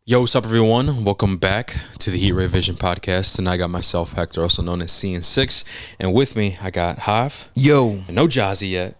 Yo, what's up, everyone? Welcome back to the HRV Vision podcast. And I got myself, Hector, also known as CN6. And with me, I got Hav. Yo. And no Jazzy yet.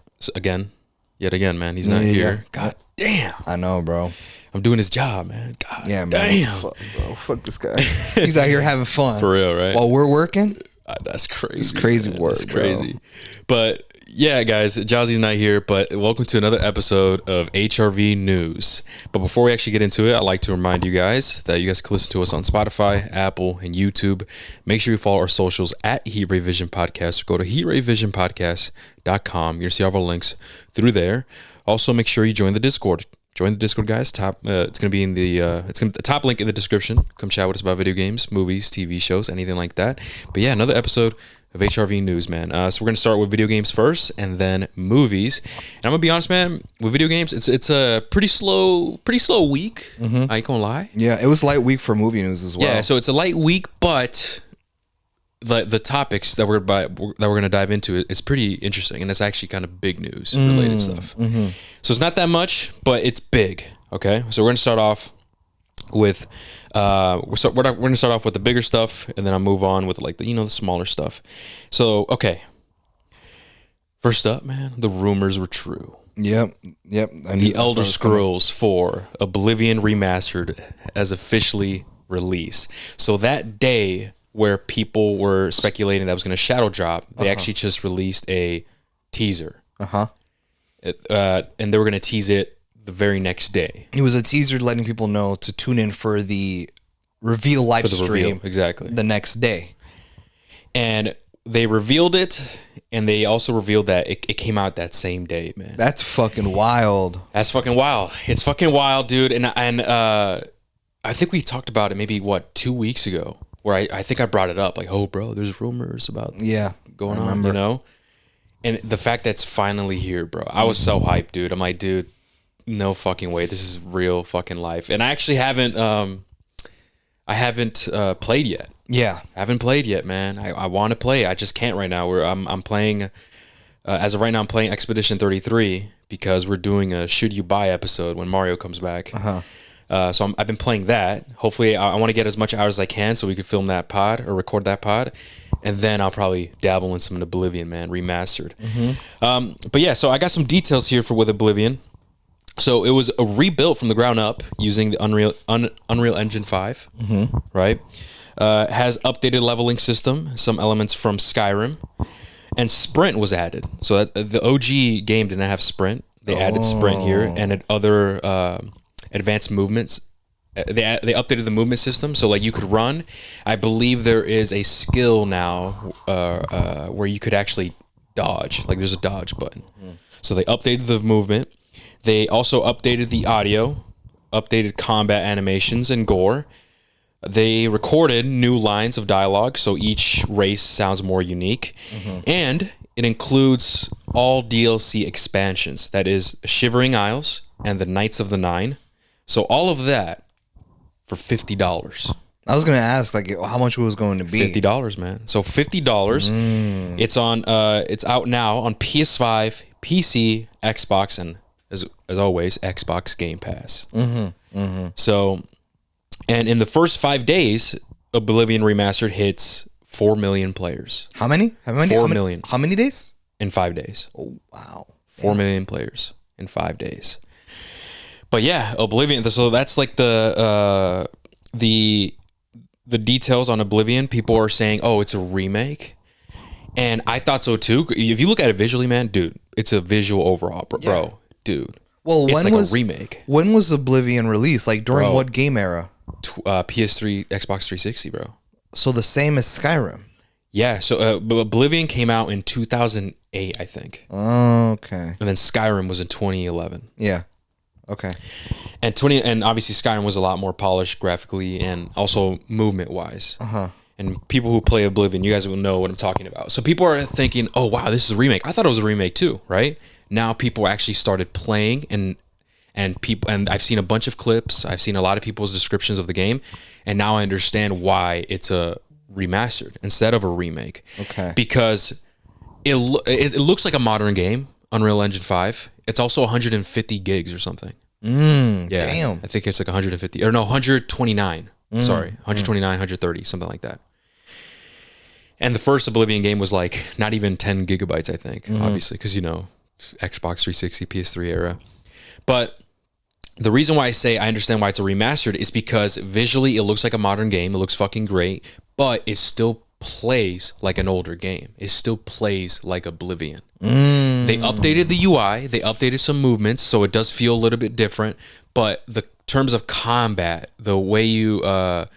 Yet again, man. He's not here. God damn. I know, bro. I'm doing his job, man. God damn. Fuck, bro. Fuck this guy. He's out here having fun. For real, right? While we're working. That's crazy. It's crazy man. work, That's crazy. bro. But yeah, guys, Jazzy's not here, but welcome to another episode of HRV News. But before we actually get into it, I'd like to remind you guys that you guys can listen to us on Spotify, Apple, and YouTube. Make sure you follow our socials at HRV Vision Podcast or go to HRVvisionpodcast.com. You're going to see all of our links through there. Also, make sure you join the Discord. Join the Discord, guys. It's going to be in the top link in the description. Come chat with us about video games, movies, TV shows, anything like that. But yeah, another episode of HRV News, man. So we're going to start with video games first and then movies. And I'm going to be honest, man, with video games, it's a pretty slow week. I ain't going to lie. Yeah, it was light week for movie news as well. Yeah, so it's a light week, but the topics that we're going to dive into is pretty interesting, and it's actually kind of big news related stuff. So it's not that much, but it's big. Okay, so we're going to start off with we're going to start off with the bigger stuff, and then I'll move on with like the smaller stuff. So okay, first up, man, the rumors were true. Yep. The Elder Scrolls 4 Oblivion Remastered has officially released. So that day where people were speculating that was going to shadow drop, they actually just released a teaser. And they were going to tease it the very next day. It was a teaser letting people know to tune in for the reveal live stream. Exactly. The next day. And they revealed it, and they also revealed that it came out that same day, man. That's fucking wild. That's fucking wild. It's fucking wild, dude. And I think we talked about it maybe, 2 weeks ago, where I think I brought it up. Like, oh, bro, there's rumors about going on, And the fact that it's finally here, bro. I was so hyped, dude. I'm like, dude, no fucking way. This is real fucking life. And I actually haven't played yet. Yeah. I haven't played yet, man. I want to play. I just can't right now. I'm playing, as of right now, I'm playing Expedition 33 because we're doing a Should You Buy episode when Mario comes back. So I've been playing that. Hopefully, I want to get as much hours as I can so we can film that pod or record that pod. And then I'll probably dabble in some Oblivion, man, remastered. But yeah, so I got some details here with Oblivion. So it was a rebuilt from the ground up using the Unreal Engine 5, right? Has updated leveling system, some elements from Skyrim, and Sprint was added. So that the OG game didn't have Sprint. They added Sprint here and other advanced movements. They updated the movement system, so like you could run. I believe there is a skill now where you could actually dodge. Like there's a dodge button. So they updated the movement. They also updated the audio, updated combat animations and gore. They recorded new lines of dialogue, so each race sounds more unique. And it includes all DLC expansions. That is Shivering Isles and the Knights of the Nine. So all of that for $50. I was gonna ask, like, how much it was going to be. $50, man. So $50. It's on. It's out now on PS5, PC, Xbox, and as always, Xbox Game Pass. So, and in the first 5 days, Oblivion Remastered hits 4 million players. How many? 4 million. How many days? In 5 days. Oh wow. 4 million players in 5 days. But yeah, Oblivion. So that's like the details on Oblivion. People are saying, "Oh, it's a remake," and I thought so too. If you look at it visually, man, dude, it's a visual overhaul, bro, dude. Well, it's when like was a remake? When was Oblivion released? Like during what game era? PS3, Xbox 360, bro. So the same as Skyrim. Yeah. So Oblivion came out in 2008, I think. Oh, okay. And then Skyrim was in 2011. Yeah. Okay. And obviously Skyrim was a lot more polished graphically and also movement wise. And people who play Oblivion, you guys will know what I'm talking about. So people are thinking, "Oh wow, this is a remake." I thought it was a remake too, right? Now people actually started playing and I've seen a bunch of clips. I've seen a lot of people's descriptions of the game, and now I understand why it's a remastered instead of a remake. Okay. Because it looks like a modern game, Unreal Engine 5. It's also 150 gigs or something. Yeah, Damn. I think it's like 150 or no 129. Sorry, 129, 130, something like that. And the first Oblivion game was like not even 10 gigabytes, I think, obviously, because Xbox 360, PS3 era. But the reason why I say I understand why it's a remastered is because visually it looks like a modern game. It looks fucking great, but it still plays like an older game. It still plays like Oblivion. They updated the UI. They updated some movements, so it does feel a little bit different. But the terms of combat, the way you, I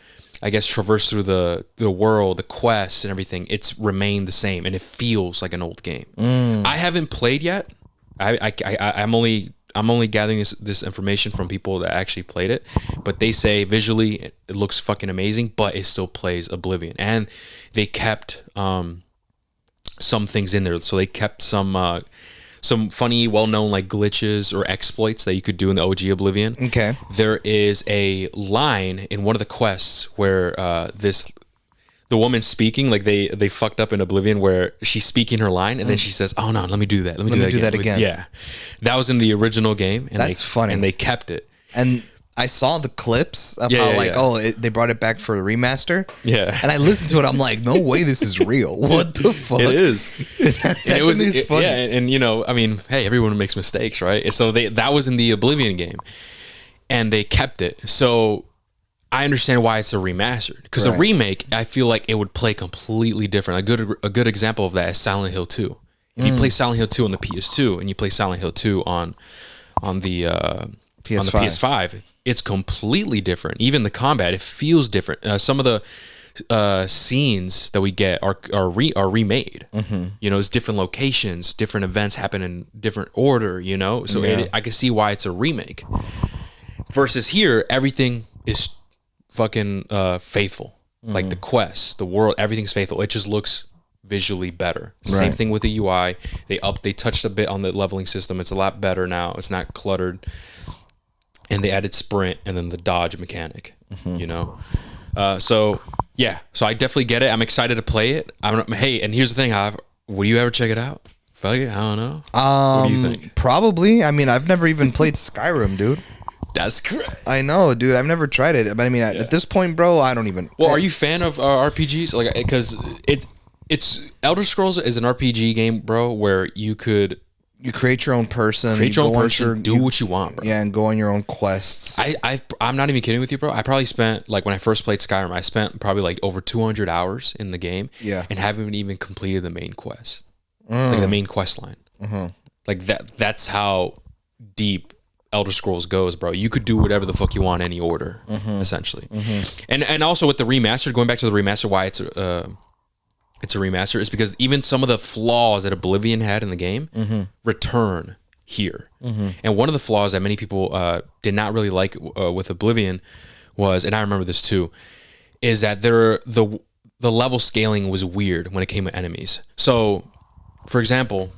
guess, traverse through the world, the quests and everything, it's remained the same, and it feels like an old game. I haven't played yet. I'm only gathering this information from people that actually played it, but they say visually it looks fucking amazing, but it still plays Oblivion, and they kept some things in there. So they kept some funny, well-known like glitches or exploits that you could do in the OG Oblivion. Okay. There is a line in one of the quests where the woman speaking, like they fucked up in Oblivion where she's speaking her line and then she says, "Oh no, let me do that. Let me do that again." Yeah, that was in the original game, and that's funny. And they kept it. And I saw the clips of how they brought it back for a remaster. Yeah, and I listened to it. I'm like, no way, this is real. What the fuck? It is. It was funny. Yeah, and I mean, hey, everyone makes mistakes, right? So that was in the Oblivion game, and they kept it. So I understand why it's a remastered, because a remake, I feel like it would play completely different. A good example of that is Silent Hill 2. If you play Silent Hill 2 on the PS2 and you play Silent Hill 2 on the PS5, it's completely different. Even the combat, it feels different. Some of the scenes that we get are remade. It's different locations, different events happen in different order. So I can see why it's a remake. Versus here, everything is fucking faithful. Like the quests, the world, everything's faithful. It just looks visually better. Same thing with the UI. They touched a bit on the leveling system. It's a lot better now. It's not cluttered. And they added sprint and then the dodge mechanic. So I definitely get it. I'm excited to play it. Hey, and here's the thing, would you ever check it out? Fuck it, I don't know. What do you think? Probably. I mean, I've never even played Skyrim, dude. That's correct. I know, dude. I've never tried it, but I mean, at this point, bro, I don't even. Well, are you a fan of RPGs? Like, because it's Elder Scrolls is an RPG game, bro, where you create your own person, do what you want, bro. Yeah, and go on your own quests. I'm not even kidding with you, bro. I probably spent, like, when I first played Skyrim, I spent probably like over 200 hours in the game. Yeah, and haven't even completed the main quest, like the main quest line. Like that's how deep Elder Scrolls goes, bro. You could do whatever the fuck you want, any order, essentially. And also with the remaster, going back to the remaster, why it's a remaster is because even some of the flaws that Oblivion had in the game return here. And one of the flaws that many people did not really like with Oblivion was, and I remember this too, is that the level scaling was weird when it came to enemies. So, for example,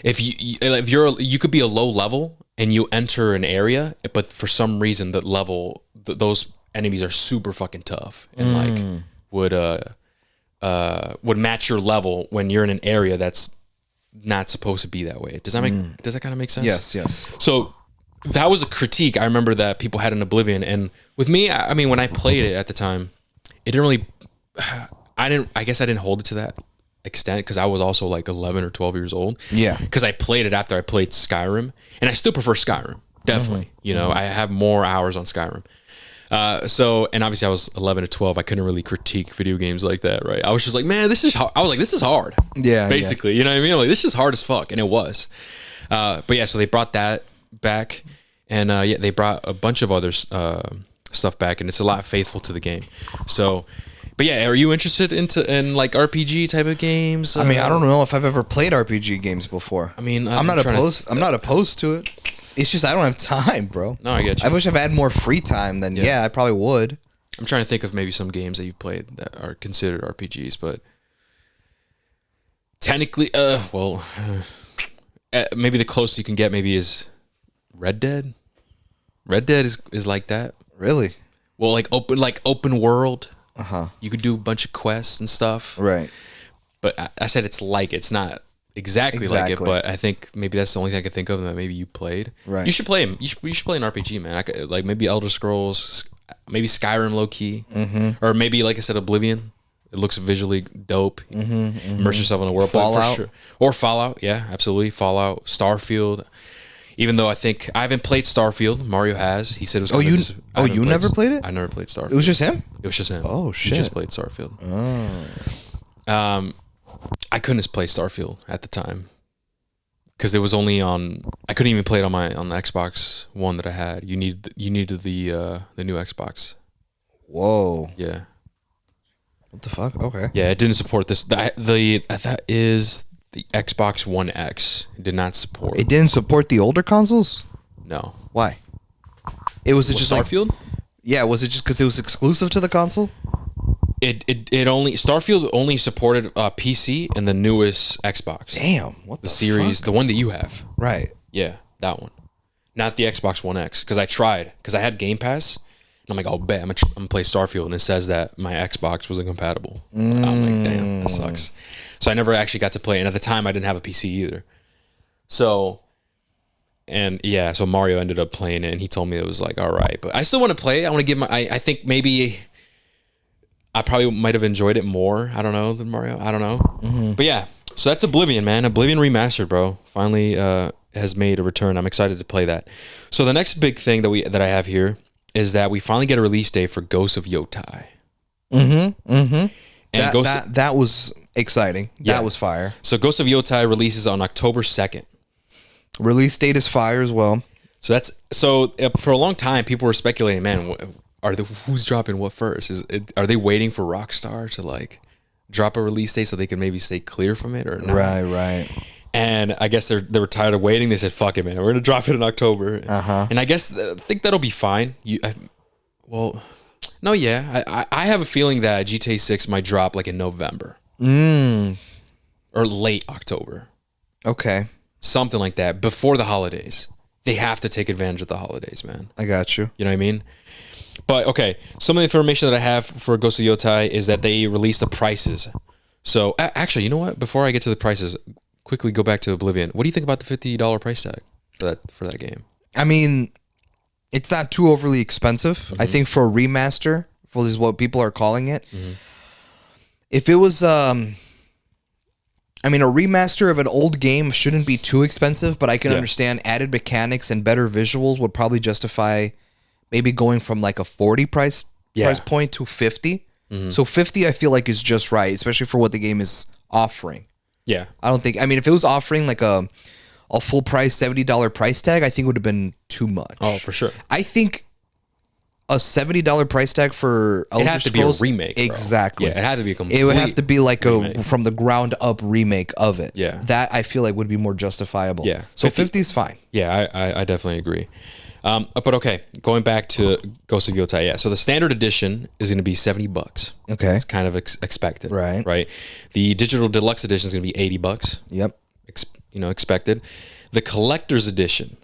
if you could be a low level and you enter an area, but for some reason the level those enemies are super fucking tough and like would match your level when you're in an area that's not supposed to be that way. Does that kind of make sense? Yes. So that was a critique I remember that people had in Oblivion, and with me, I mean, when I played it at the time, it didn't really. I guess I didn't hold it to that extent because I was also like 11 or 12 years old. Yeah. Because I played it after I played Skyrim, and I still prefer Skyrim. Definitely. I have more hours on Skyrim. And obviously I was 11 to 12. I couldn't really critique video games like that, right? I was just like, man, this is hard. I was like, this is hard. Yeah. Basically, you know what I mean? I'm like, this is hard as fuck. And it was. But yeah, so they brought that back, and they brought a bunch of other stuff back, and it's a lot faithful to the game. So, but yeah, are you interested in like RPG type of games? I mean, I don't know if I've ever played RPG games before. I mean, I'm not opposed. I'm not opposed to it. It's just I don't have time, bro. No, I get you. I wish I've had more free time. Then I probably would. I'm trying to think of maybe some games that you've played that are considered RPGs, but technically, maybe the closest you can get maybe is Red Dead. Red Dead is like that. Really? Well, like open world. You could do a bunch of quests and stuff. Right. But I said it's not exactly like it, but I think maybe that's the only thing I could think of that maybe you played. Right. You should play him. You should play an RPG, man. I could, like maybe Elder Scrolls, maybe Skyrim low key, or maybe like I said, Oblivion. It looks visually dope. Immerse yourself in the world. Fallout. For sure. Or Fallout. Yeah, absolutely. Fallout. Starfield. Even though I haven't played Starfield, Mario has. He said it was. You never played it? I never played Starfield. It was just him. It was just him. Oh shit! He just played Starfield. Oh. I couldn't play Starfield at the time because it was only on. I couldn't even play it on the Xbox One that I had. You needed the new Xbox. Whoa. Yeah. What the fuck? Okay. Yeah, it didn't support this. That is the Xbox One X. It did not support. It didn't support the older consoles? No. Why? Was it just Starfield? Was it just because it was exclusive to the console? Starfield only supported PC and the newest Xbox. Damn, what the series, fuck? the one that you have. Right. Yeah, that one. Not the Xbox One X, because I tried, because I had Game Pass, and I'm like, I'll bet I'm gonna play Starfield, and it says that my Xbox wasn't compatible. I'm like, damn, that sucks. So I never actually got to play it, and at the time I didn't have a PC either. So Mario ended up playing it, and he told me it was like, all right, but I still want to play it. I want to give I think maybe I probably might have enjoyed it more. I don't know than Mario. I don't know. But yeah, so that's Oblivion, man. Oblivion Remastered, bro. Finally has made a return. I'm excited to play that. So the next big thing that I have here is that we finally get a release date for Ghost of Yōtei. And that was exciting. Yeah. That was fire. So Ghost of Yōtei releases on October 2nd. Release date is fire as well. So for a long time, people were speculating, man, who's dropping what first? Are they waiting for Rockstar to like drop a release date so they can maybe stay clear from it or not? Right. And I guess they were tired of waiting. They said, "Fuck it, man. We're gonna drop it in October." And I think that'll be fine. I have a feeling that GTA 6 might drop like in November or late October. Okay, something like that before the holidays. They have to take advantage of the holidays, man. I got you. You know what I mean? But okay, some of the information that I have for Ghost of Yōtei is that they released the prices. So actually, you know what? Before I get to the prices, quickly go back to Oblivion. What do you think about the $50 price tag for that game? I mean, it's not too overly expensive. I think for a remaster, for this what people are calling it, if it was, a remaster of an old game shouldn't be too expensive, but I can understand added mechanics and better visuals would probably justify maybe going from like a 40 price point to 50. So 50 I feel like is just right, especially for what the game is offering. Yeah. If it was offering like a full price $70 price tag, I think would have been too much. Oh, for sure. I think a $70 price tag for Elder Scrolls, to be a remake, bro. Exactly. Yeah, it had to be a complete. It would have to be like remake. a from the ground up remake of it. Yeah. That I feel like would be more justifiable. Yeah. So 50 is fine. Yeah, I definitely agree. But okay, going back to Ghost of Yōtei, yeah. So the standard edition is going to be $70. Okay. It's kind of expected. Right. Right. The digital deluxe edition is going to be $80. Yep. Expected. The collector's edition.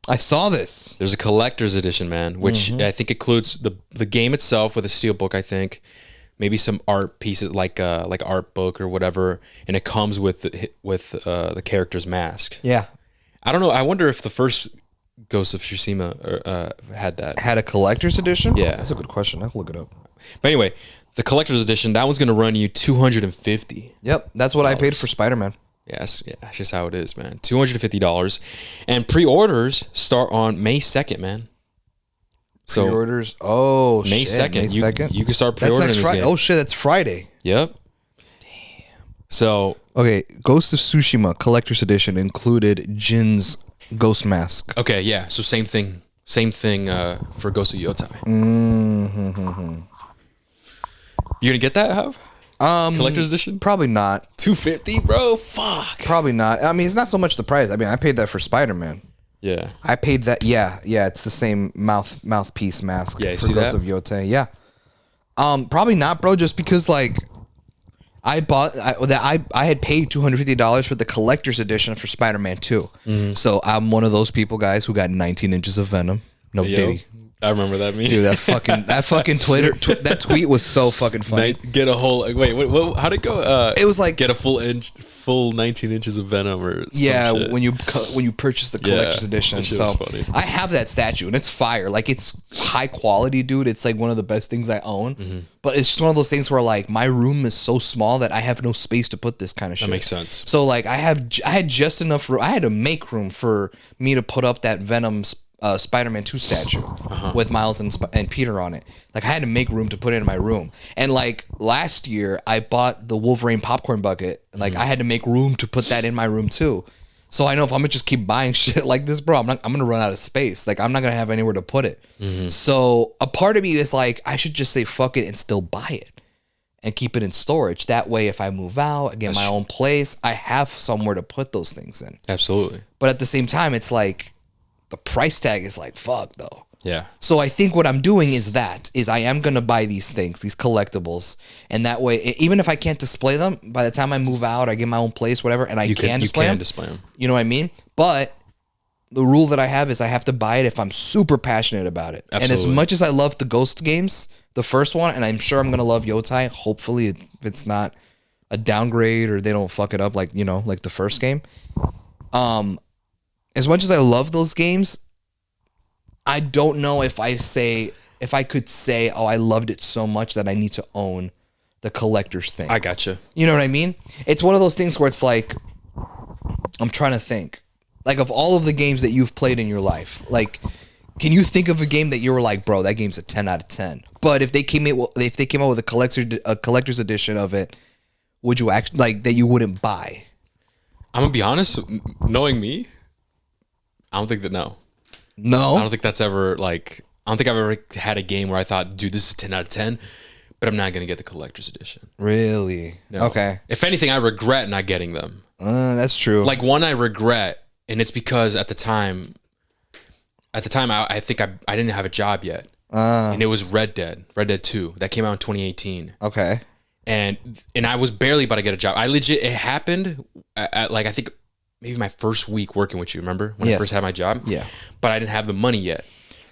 I saw this. There's a collector's edition, man, which I think includes the game itself with a steelbook. I think maybe some art pieces like art book or whatever, and it comes with the character's mask. Yeah. I don't know. I wonder if the first Ghost of Tsushima had that. Had a collector's edition? Yeah. That's a good question. I'll look it up. But anyway, the collector's edition, that one's going to run you $250. Yep. That's what I paid for Spider-Man. Yes, yeah, that's just how it is, man. $250. And pre-orders start on May 2nd, man. So pre-orders? May 2nd. May 2nd? You can start pre-ordering this game. Oh, shit, that's Friday. Yep. Damn. So... Okay, Ghost of Tsushima Collector's Edition included Jin's ghost mask. Okay, yeah, so same thing for Ghost of Yōtei. You gonna get that, Hav? Collector's edition? Probably not. $250, bro? Fuck. Probably not. I mean, it's not so much the price. I mean, I paid that for Spider-Man. Yeah. I paid that. Yeah. It's the same mouthpiece mask. Yeah, you for see Ghost that? of Yōtei. Yeah. Probably not, bro. Just because like I had paid $250 for the collector's edition for Spider-Man 2. So I'm one of those people, guys, who got 19 inches of Venom. No, Yo, Diddy. I remember that meme. Dude, that fucking Twitter that tweet was so fucking funny. Get a whole wait, what how'd it go? It was like get a full 19 inches of Venom or some shit. when you purchase the collector's edition. So funny. I have that statue and it's fire. Like it's high quality, dude. It's like one of the best things I own. But it's just one of those things where like my room is so small that I have no space to put this kind of shit. That makes sense. So like I had just enough room. I had to make room for me to put up that Venom Spider-Man 2 statue with Miles and Peter on it. Like I had to make room to put it in my room. And like last year I bought the Wolverine popcorn bucket. Like I had to make room to put that in my room too. So I know if I'm gonna just keep buying shit like this, bro, I'm gonna run out of space. Like I'm not gonna have anywhere to put it. So a part of me is like, I should just say fuck it and still buy it and keep it in storage. That way if I move out, I get my own place, I have somewhere to put those things in. Absolutely. But at the same time, it's like the price tag is like fuck though. Yeah. So I think what I'm doing is I am going to buy these things, these collectibles. And that way, even if I can't display them, by the time I move out, I get my own place, whatever, and I can display them. You know what I mean? But the rule that I have is I have to buy it if I'm super passionate about it. Absolutely. And as much as I love the Ghost games, the first one, and I'm sure I'm going to love Yōtei, hopefully it's not a downgrade or they don't fuck it up like, you know, like the first game. As much as I love those games, I don't know if I could say, oh, I loved it so much that I need to own the collector's thing. I gotcha. You know what I mean? It's one of those things where it's like, I'm trying to think. Like, of all of the games that you've played in your life, like, can you think of a game that you were like, bro, that game's a 10 out of 10? But if they came out with a collector's edition of it, would you actually, like, that you wouldn't buy? I'm gonna be honest, knowing me, I don't think that no. No, I don't think that's ever like. I don't think I've ever had a game where I thought, dude, this is 10 out of 10, but I'm not gonna get the collector's edition. Really? No. Okay. If anything, I regret not getting them. That's true. Like one I regret, and it's because at the time, I think I didn't have a job yet, and it was Red Dead 2 that came out in 2018. Okay. And I was barely about to get a job. It happened at like I think. Maybe my first week working with you, remember? When I first had my job? Yeah. But I didn't have the money yet.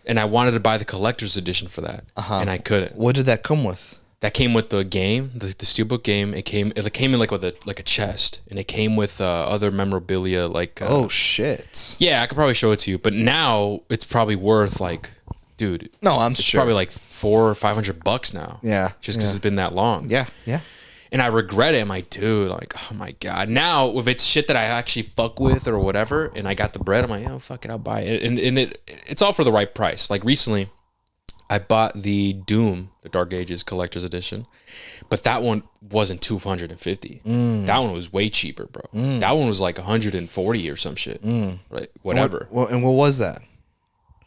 And I wanted to buy the collector's edition for that. And I couldn't. What did that come with? That came with the game, the Steelbook game. It came in like with a chest. And it came with other memorabilia like... oh, shit. Yeah, I could probably show it to you. But now it's probably worth like... Dude. No, I'm it's sure. Probably like $400 or $500 now. Yeah. Just because it's been that long. Yeah, yeah. And I regret it. I'm like, dude, like, oh my God. Now, if it's shit that I actually fuck with or whatever, and I got the bread, I'm like, oh, fuck it, I'll buy it. And it's all for the right price. Like recently, I bought the Doom, the Dark Ages Collector's Edition, but that one wasn't $250. That one was way cheaper, bro. That one was like $140 or some shit. Right? Whatever. And what was that?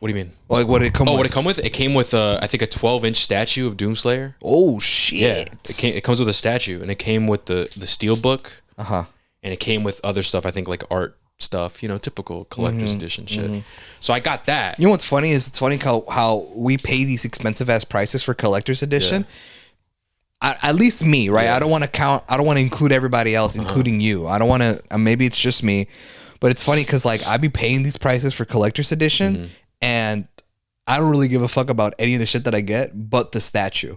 What do you mean? Like what did it come with? What it come with? It came with I think a 12-inch statue of Doomslayer. Oh shit! Yeah, it comes with a statue, and it came with the Steelbook. And it came with other stuff. I think like art stuff. You know, typical collector's edition shit. So I got that. You know what's funny is it's funny how we pay these expensive ass prices for collector's edition. Yeah. At least me, right? Yeah. I don't want to include everybody else, including you. I don't want to. Maybe it's just me, but it's funny because like I be paying these prices for collector's edition. And I don't really give a fuck about any of the shit that I get, but the statue.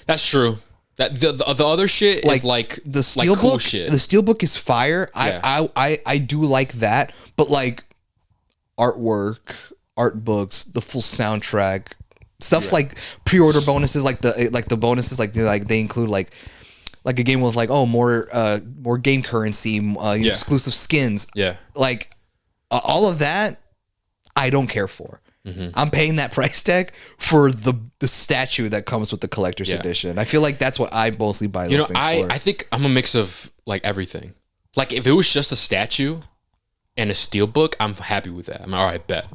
That's true. That the other shit is like the Steelbook. Like cool shit. The Steelbook is fire. Yeah. I do like that, but like artwork, art books, the full soundtrack, stuff like pre-order bonuses, like the bonuses, like they include like a game with like more game currency, exclusive skins. Yeah, like all of that. I don't care for. I'm paying that price tag for the statue that comes with the collector's edition. I feel like that's what I mostly buy those things for. I think I'm a mix of like everything. Like if it was just a statue and a Steelbook, I'm happy with that. I'm like, all right, bet.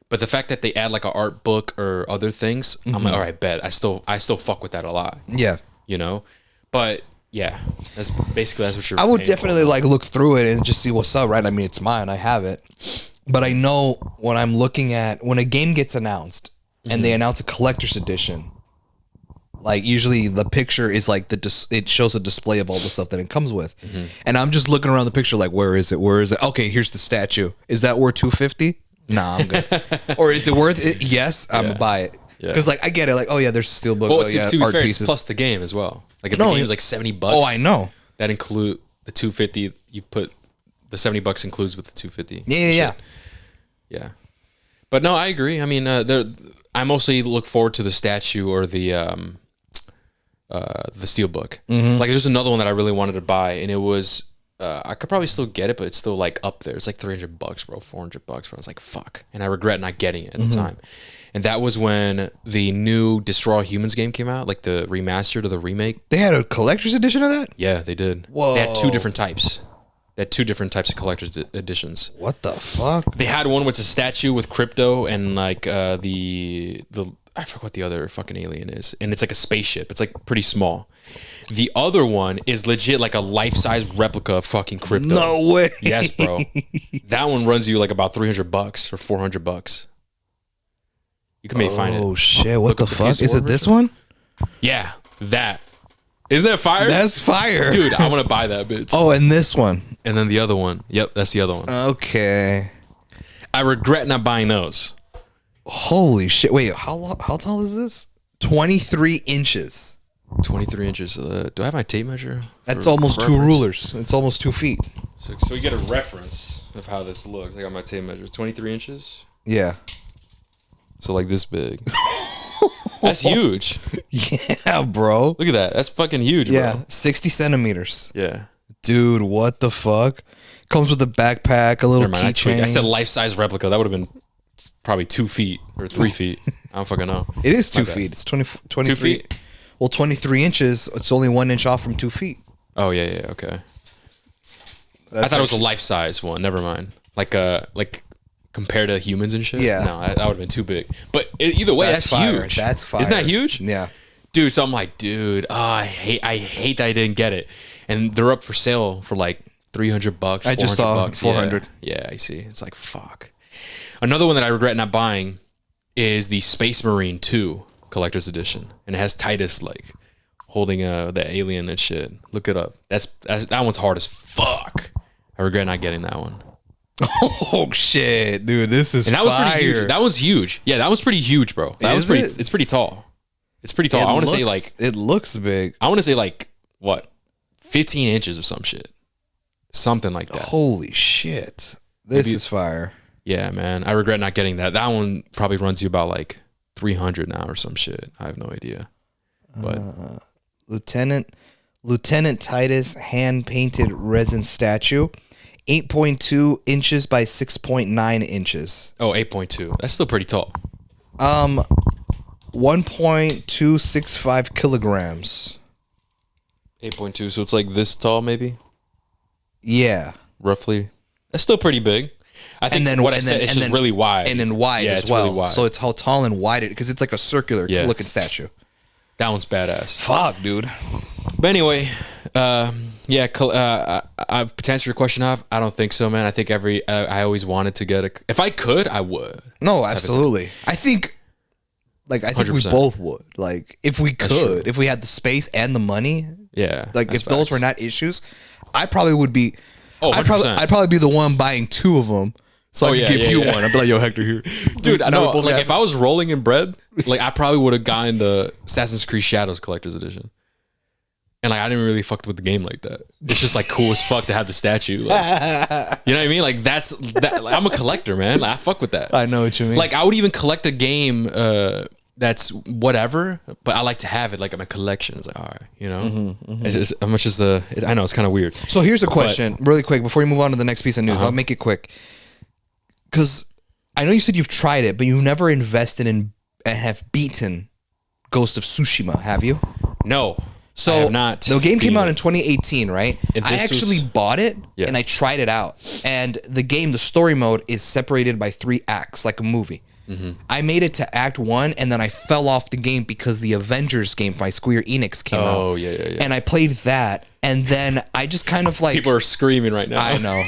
But the fact that they add like an art book or other things, I'm like, all right, bet. I still fuck with that a lot. Yeah. You know? But yeah, that's what you're I would definitely like look through it and just see what's up, right? I mean, it's mine. I have it. But I know when I'm looking at when a game gets announced and they announce a collector's edition, like usually the picture is like it shows a display of all the stuff that it comes with, and I'm just looking around the picture like where is it? Okay, here's the statue. Is that worth $250? Nah, I'm good. Or is it worth it? Yes, I'm gonna buy it. Because like I get it, like oh yeah, there's steelbook, well, to be art fair, pieces plus the game as well. Like if the game is like $70. Oh, I know. That include the $250. You put the $70 includes with the $250. Yeah. But no, I agree. I mean, I mostly look forward to the statue or the steelbook. Like there's another one that I really wanted to buy, and it was I could probably still get it, but it's still like up there. It's like $300, bro, $400, bro. I was like, fuck, and I regret not getting it at the time. And that was when the new Destroy All Humans game came out, like the remastered or the remake. They had a collector's edition of that? Yeah, they did. Whoa. They had two different types. They had two different types of collector's editions. What the fuck? They had one with a statue with crypto and like the I forget what the other fucking alien is, and it's like a spaceship. It's like pretty small. The other one is legit like a life-size replica of fucking crypto. No way. Yes, bro. That one runs you like about $300 or $400. You can maybe find it. Oh shit! What the fuck? Is it this one? Yeah, that. Isn't that fire? That's fire, dude. I want to buy that bitch. Oh, and this one, and then the other one. Yep, that's the other one. Okay. I regret not buying those. Holy shit! Wait, how tall is this? 23 inches. 23 inches. Do I have my tape measure? That's almost two rulers. It's almost 2 feet. So we get a reference of how this looks. I got my tape measure. 23 inches. Yeah. So like this big. That's huge. Yeah, bro. Look at that. That's fucking huge, bro. Yeah, 60 centimeters. Yeah. Dude, what the fuck? Comes with a backpack, a little keychain. I said life-size replica. That would have been probably 2 feet or 3 feet. I don't fucking know. It is 2 feet. It's 23. 2 feet? Well, 23 inches. It's only 1 inch off from 2 feet. Oh, yeah, okay. I thought it was a life-size one. Never mind. Like compared to humans and shit? Yeah. No, that would have been too big. But either way, that's huge. That's fire. Isn't that huge? Yeah. Dude, so I'm like, dude, I hate that I didn't get it. And they're up for sale for like $300, I just saw $400. 400. Yeah, I see. It's like, fuck. Another one that I regret not buying is the Space Marine 2 Collector's Edition. And it has Titus, like, holding the alien and shit. Look it up. That one's hard as fuck. I regret not getting that one. Oh shit, dude, this is that was pretty huge. That one's huge. Yeah, that one's pretty huge, bro. It's pretty tall. It's pretty tall. I want to say like it looks big. I want to say like what, 15 inches or some shit, something like that. Holy shit, this is fire. Yeah, man. I regret not getting that. That one probably runs you about like 300 now or some shit. I have no idea. But Lieutenant Titus hand painted resin statue. 8.2 inches by 6.9 inches. Oh, 8.2. That's still pretty tall. 1.265 kilograms. 8.2, so it's like this tall, maybe? Yeah. Roughly. That's still pretty big. I think what I said is just really wide. And then wide as well. Really wide. So it's how tall and wide it, because it's like a circular looking statue. That one's badass. Fuck, dude. But anyway, to answer your question off, I don't think so, man. I think I always wanted to get if I could, I would. No, absolutely. I think we 100%. both would. Like, if we could, if we had the space and the money. Yeah. Like, if those were not issues, I probably would be. Oh, I'd probably be the one buying 2 of them. So I could give you one. I'd be like, yo, Hector, here. Dude, I know. Like, if I was rolling in bread, like, I probably would have gotten the Assassin's Creed Shadows Collector's Edition. And, like, I didn't really fuck with the game like that. It's just, like, cool as fuck to have the statue. Like, you know what I mean? Like, like, I'm a collector, man. Like, I fuck with that. I know what you mean. Like, I would even collect a game that's whatever, but I like to have it, like, in my collection. It's like, all right, you know? It's how much is I know, it's kind of weird. So here's a question, really quick, before we move on to the next piece of news. I'll make it quick. Because I know you said you've tried it, but you've never invested in and have beaten Ghost of Tsushima, have you? No. So I have not. The game came out in 2018, right? I actually bought it and I tried it out. And the story mode is separated by 3 acts, like a movie. I made it to Act 1 and then I fell off the game because the Avengers game by Square Enix came out. Oh, yeah. And I played that. And then I just kind of like... People are screaming right now. I know.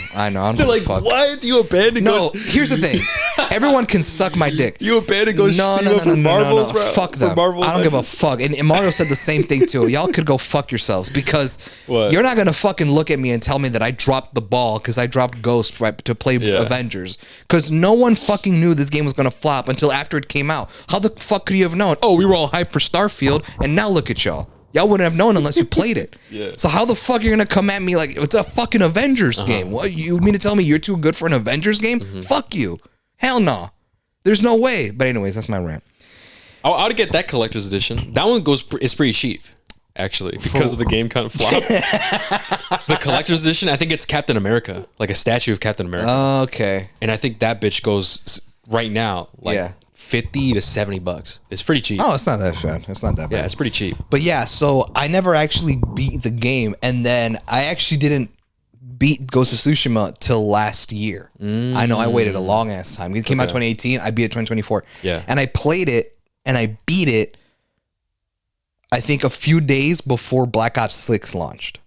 They're like, why do you abandon No, here's the thing. Everyone can suck my dick. You abandoned Ghost of Tsushima for Marvels, bro? Fuck them. I don't give a fuck. And Mario said the same thing too. Y'all could go fuck yourselves because you're not gonna fucking look at me and tell me that I dropped the ball because I dropped Ghost to play Avengers. Because no one fucking knew this game was gonna flop until after it came out. How the fuck could you have known? Oh, we were all hyped for Starfield, and now look at y'all. Y'all wouldn't have known unless you played it. So how the fuck you're gonna come at me like it's a fucking Avengers game? What, you mean to tell me you're too good for an Avengers game? Fuck you. Hell no. There's no way. But anyways, that's my rant. I would get that collector's edition. That one is pretty cheap, actually, because of the game kind of flopped. The collector's edition, I think it's Captain America, like a statue of Captain America. Okay. And I think that bitch goes right now like $50 to $70. It's pretty cheap. Oh, it's not that bad. It's not that bad. Yeah, it's pretty cheap. But yeah, so I never actually beat the game, and then I actually didn't beat Ghost of Tsushima till last year. I know I waited a long ass time. It came out 2018. I beat it 2024. Yeah. And I played it and I beat it, I think a few days before Black Ops 6 launched.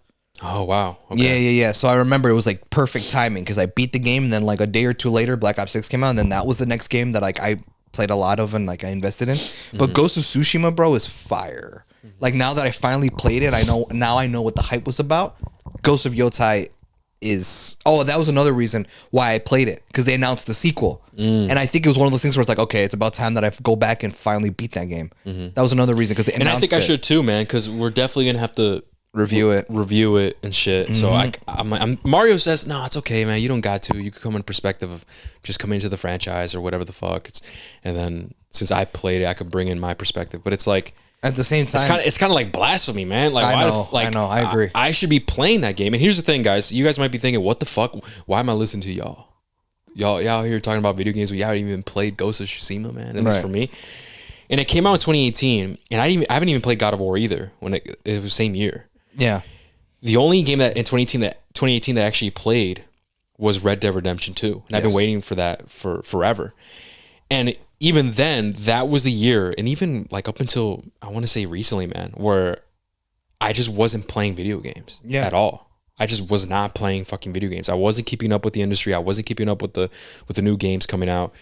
Oh, wow. Okay. Yeah. So I remember it was like perfect timing because I beat the game, and then like a day or two later, Black Ops 6 came out, and then that was the next game that like I played a lot of and like I invested in. But Ghost of Tsushima, bro, is fire. Like now that I finally played it, I know what the hype was about. Ghost of Yōtei is that was another reason why I played it, because they announced the sequel, and I think it was one of those things where it's like, okay, it's about time that I go back and finally beat that game. That was another reason, because they announced it. And I think I should too, man, because we're definitely gonna have to review it and shit. So I'm Mario says, no, it's okay, man, you don't got to. You could come in perspective of just coming into the franchise or whatever the fuck. And then since I played it, I could bring in my perspective. But it's like, at the same time, it's kind of like blasphemy, man. Like, I know, I agree. I should be playing that game. And here's the thing, guys. You guys might be thinking, what the fuck? Why am I listening to y'all? Y'all here talking about video games, but y'all haven't even played Ghost of Tsushima, man. And it's for me. And it came out in 2018, and I haven't even played God of War either. When it was the same year. Yeah. The only game that in 2018 that I actually played was Red Dead Redemption 2. And I've been waiting for that for forever. And even then, that was the year, and even like up until I want to say recently, man, where I just wasn't playing video games at all. I just was not playing fucking video games. I wasn't keeping up with the industry. I wasn't keeping up with the new games coming out.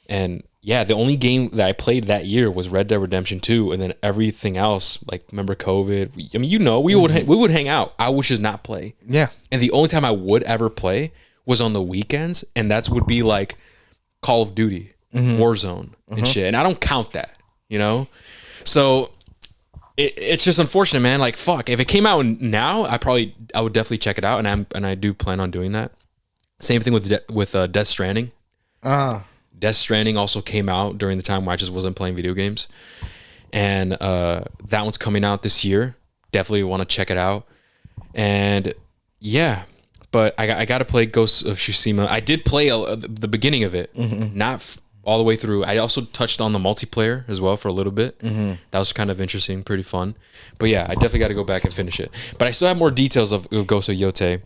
And yeah, the only game that I played that year was Red Dead Redemption 2, and then everything else, like, remember COVID? I mean, we would hang out. I would just not play. Yeah. And the only time I would ever play was on the weekends, and that would be like Call of Duty. Warzone and shit, and I don't count that, you know. So it's just unfortunate, man. Like, fuck, if it came out now, I would definitely check it out, and I do plan on doing that. Same thing with Death Stranding. Death Stranding also came out during the time where I just wasn't playing video games, and that one's coming out this year. Definitely want to check it out, and yeah. But I got to play Ghost of Tsushima. I did play the beginning of it, not all the way through. I also touched on the multiplayer as well for a little bit. That was kind of interesting, pretty fun. But yeah, I definitely got to go back and finish it. But I still have more details of Ghost of Yōtei,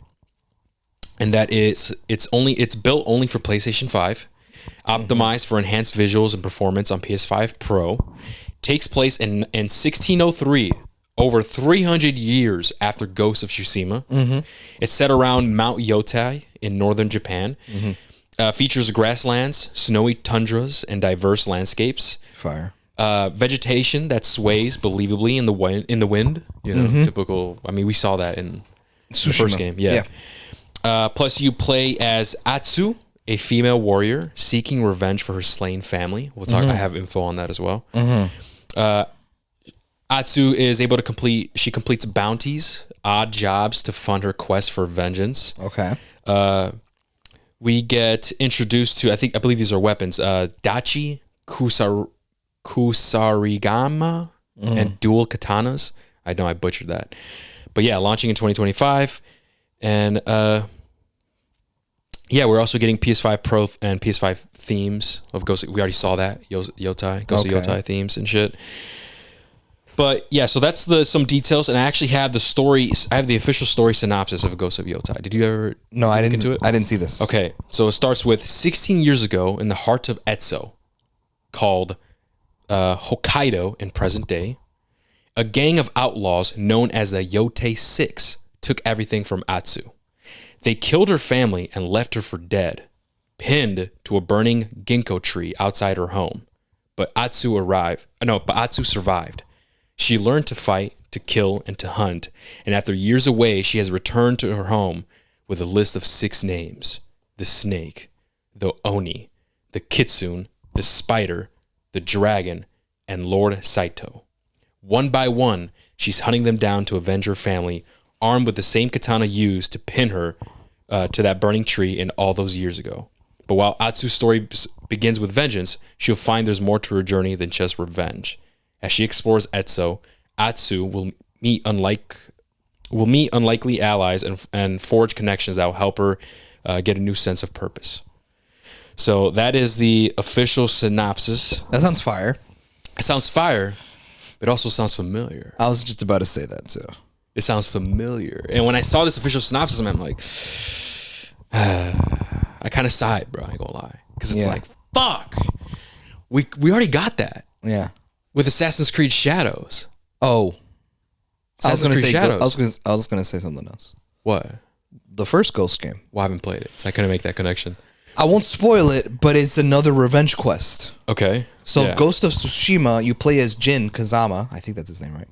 and that is it's built only for PlayStation 5, optimized for enhanced visuals and performance on PS5 Pro. Takes place in 1603. Over 300 years after Ghost of Tsushima. It's set around Mount Yōtei in northern Japan. Features grasslands, snowy tundras, and diverse landscapes. Fire. Vegetation that sways believably in the wind. You know, typical. I mean, we saw that in the first game. Yeah. Plus, you play as Atsu, a female warrior seeking revenge for her slain family. We'll talk. I have info on that as well. Atsu is able to completes bounties, odd jobs to fund her quest for vengeance. Okay. We get introduced to, I believe these are weapons, Dachi, Kusarigama, and dual katanas. I know I butchered that. But yeah, launching in 2025. And yeah, we're also getting PS5 Pro and PS5 themes of Ghost. We already saw that, Yōtei, Ghost of Yōtei themes and shit. But yeah, so that's some details, and I actually have the story. I have the official story synopsis of Ghost of Yōtei. Did you ever? No, I didn't. Into it? I didn't see this. Okay, so it starts with 16 years ago in the heart of Etso, called Hokkaido in present day. A gang of outlaws known as the Yōtei 6 took everything from Atsu. They killed her family and left her for dead. pinned to a burning ginkgo tree outside her home. But Atsu survived. She learned to fight, to kill, and to hunt. And after years away, she has returned to her home with a list of 6 names: the snake, the oni, the kitsune, the spider, the dragon, and Lord Saito. One by one, she's hunting them down to avenge her family, armed with the same katana used to pin her to that burning tree in all those years ago. But while Atsu's story begins with vengeance, she'll find there's more to her journey than just revenge. As she explores Etso, Atsu will meet unlikely allies and forge connections that will help her get a new sense of purpose. So that is the official synopsis. That sounds fire. It sounds fire, but it also sounds familiar. I was just about to say that too. It sounds familiar. And when I saw this official synopsis, I'm like, I kind of sighed, bro. I ain't gonna lie. Because it's like, fuck. We already got that. Yeah. With Assassin's Creed Shadows. Oh. I was gonna say something else. What? The first Ghost game. Well, I haven't played it, so I couldn't make that connection. I won't spoil it, but it's another revenge quest. Okay. So Ghost of Tsushima, you play as Jin Kazama. I think that's his name, right?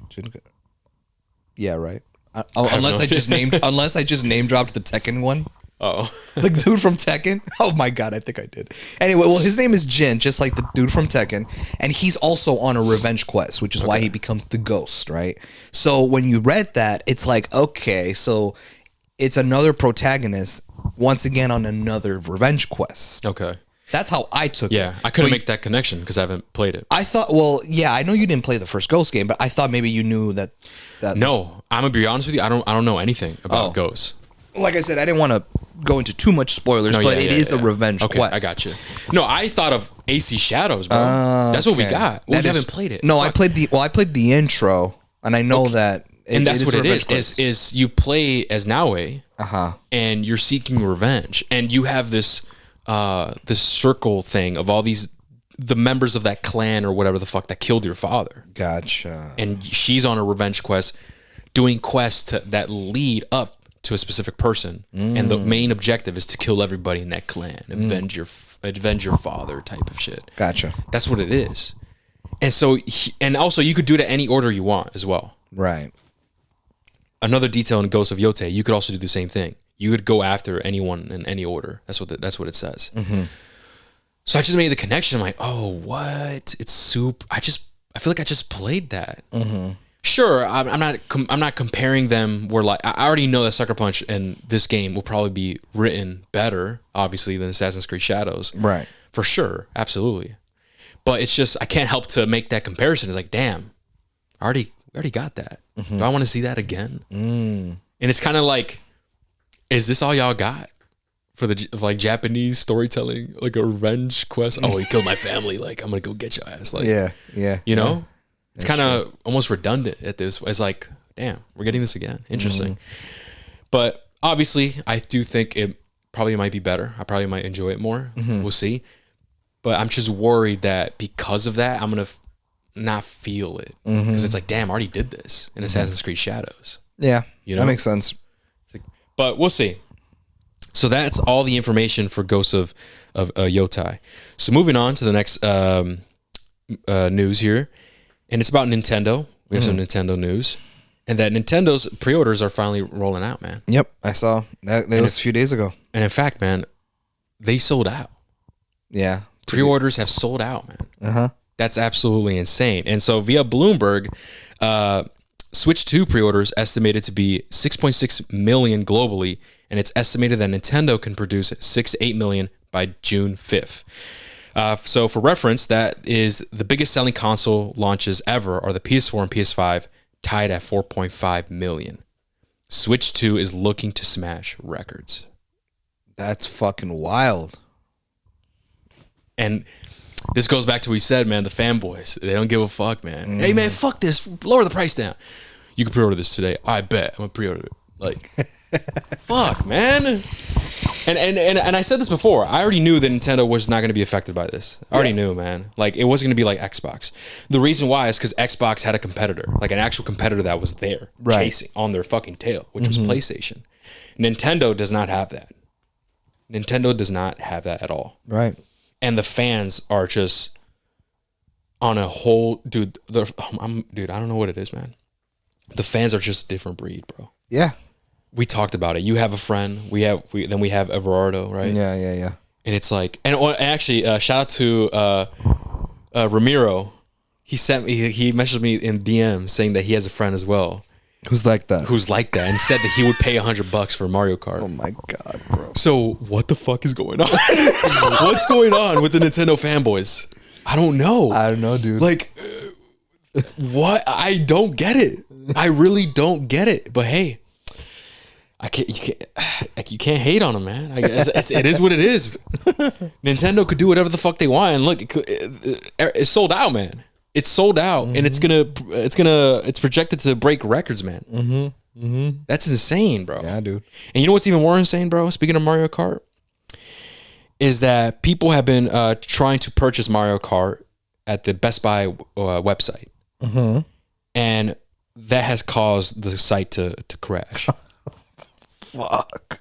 Yeah, right. Unless I just name dropped the Tekken one. Oh. The dude from Tekken. Oh my god, I think I did. Anyway, well, his name is Jin, just like the dude from Tekken, and he's also on a revenge quest, which is why he becomes the ghost, right? So when you read that, it's like, okay, so it's another protagonist once again on another revenge quest. Okay. That's how I took it. Yeah, I couldn't make that connection because I haven't played it. I thought, well, yeah, I know you didn't play the first Ghost game, but I thought maybe you knew that. No, I'm gonna be honest with you. I don't know anything about Ghosts. Like I said, I didn't want to go into too much spoilers, but it is a revenge quest. I got you. No, I thought of AC Shadows, bro. That's what we got. We haven't played it. No, I played the intro, and I know that. And that's what it is. Is you play as Naue, and you're seeking revenge, and you have this circle thing of all the members of that clan or whatever the fuck that killed your father. Gotcha. And she's on a revenge quest, doing quests that lead up to a specific person, and the main objective is to kill everybody in that clan, avenge your father type of shit. Gotcha. That's what it is. And so, and also you could do it at any order you want as well. Right. Another detail in Ghost of Yōtei, you could also do the same thing. You could go after anyone in any order. That's what it says. Mm-hmm. So I just made the connection. I'm like, oh, what? It's soup. I feel like I just played that. Mm-hmm. Sure, I'm not comparing them. Where like I already know that Sucker Punch and this game will probably be written better, obviously, than Assassin's Creed Shadows. Right. For sure, absolutely. But it's just I can't help to make that comparison. It's like, damn, we already got that. Mm-hmm. Do I want to see that again? And it's kind of like, is this all y'all got for the like Japanese storytelling, like a revenge quest? Oh, you killed my family. Like I'm gonna go get your ass. Like yeah. You know. It's kind of almost redundant at this. It's like, damn, we're getting this again. Interesting. But obviously, I do think it probably might be better. I probably might enjoy it more. We'll see. But I'm just worried that because of that, I'm going to not feel it. Because it's like, damn, I already did this in Assassin's Creed Shadows. Yeah, you know? That makes sense. But we'll see. So that's all the information for Ghosts of Yōtei. So moving on to the next news here. And it's about Nintendo. We have some Nintendo news. And that Nintendo's pre-orders are finally rolling out, man. Yep, I saw. That was a few days ago. And in fact, man, they sold out. Yeah. Pre-orders have sold out, man. That's absolutely insane. And so via Bloomberg, Switch 2 pre-orders estimated to be 6.6 million globally. And it's estimated that Nintendo can produce 6 to 8 million by June 5th. So for reference, that is the biggest selling console launches ever are the PS4 and PS5, tied at 4.5 million. Switch 2 is looking to smash records. That's fucking wild. And this goes back to what we said, man, the fanboys, they don't give a fuck, man. Hey, man, fuck this. Lower the price down. You can pre-order this today. I bet. I'm going to pre-order it. Like, fuck, man. And I said this before. I already knew that Nintendo was not going to be affected by this. I already knew, man. Like, it wasn't going to be like Xbox. The reason why is because Xbox had a competitor, like an actual competitor that was there chasing on their fucking tail, which was PlayStation. Nintendo does not have that. Nintendo does not have that at all. Right. And the fans are just on a whole, dude. Dude, I don't know what it is, man. The fans are just a different breed, bro. Yeah. We talked about it. You have a friend. Then we have Everardo, right? Yeah. And it's like, and actually, shout out to Ramiro. He messaged me in DM saying that he has a friend as well. Who's like that, and said that he would pay $100 for Mario Kart. Oh my God, bro. So what the fuck is going on? What's going on with the Nintendo fanboys? I don't know, dude. Like, what? I don't get it. I really don't get it. But hey, you can't hate on them, man. I guess it is what it is. Nintendo could do whatever the fuck they want, and look, it's sold out, man. It's sold out, and it's projected to break records, man. That's insane, bro. Yeah, dude. And you know what's even more insane, bro? Speaking of Mario Kart, is that people have been trying to purchase Mario Kart at the Best Buy website, and that has caused the site to crash. Fuck.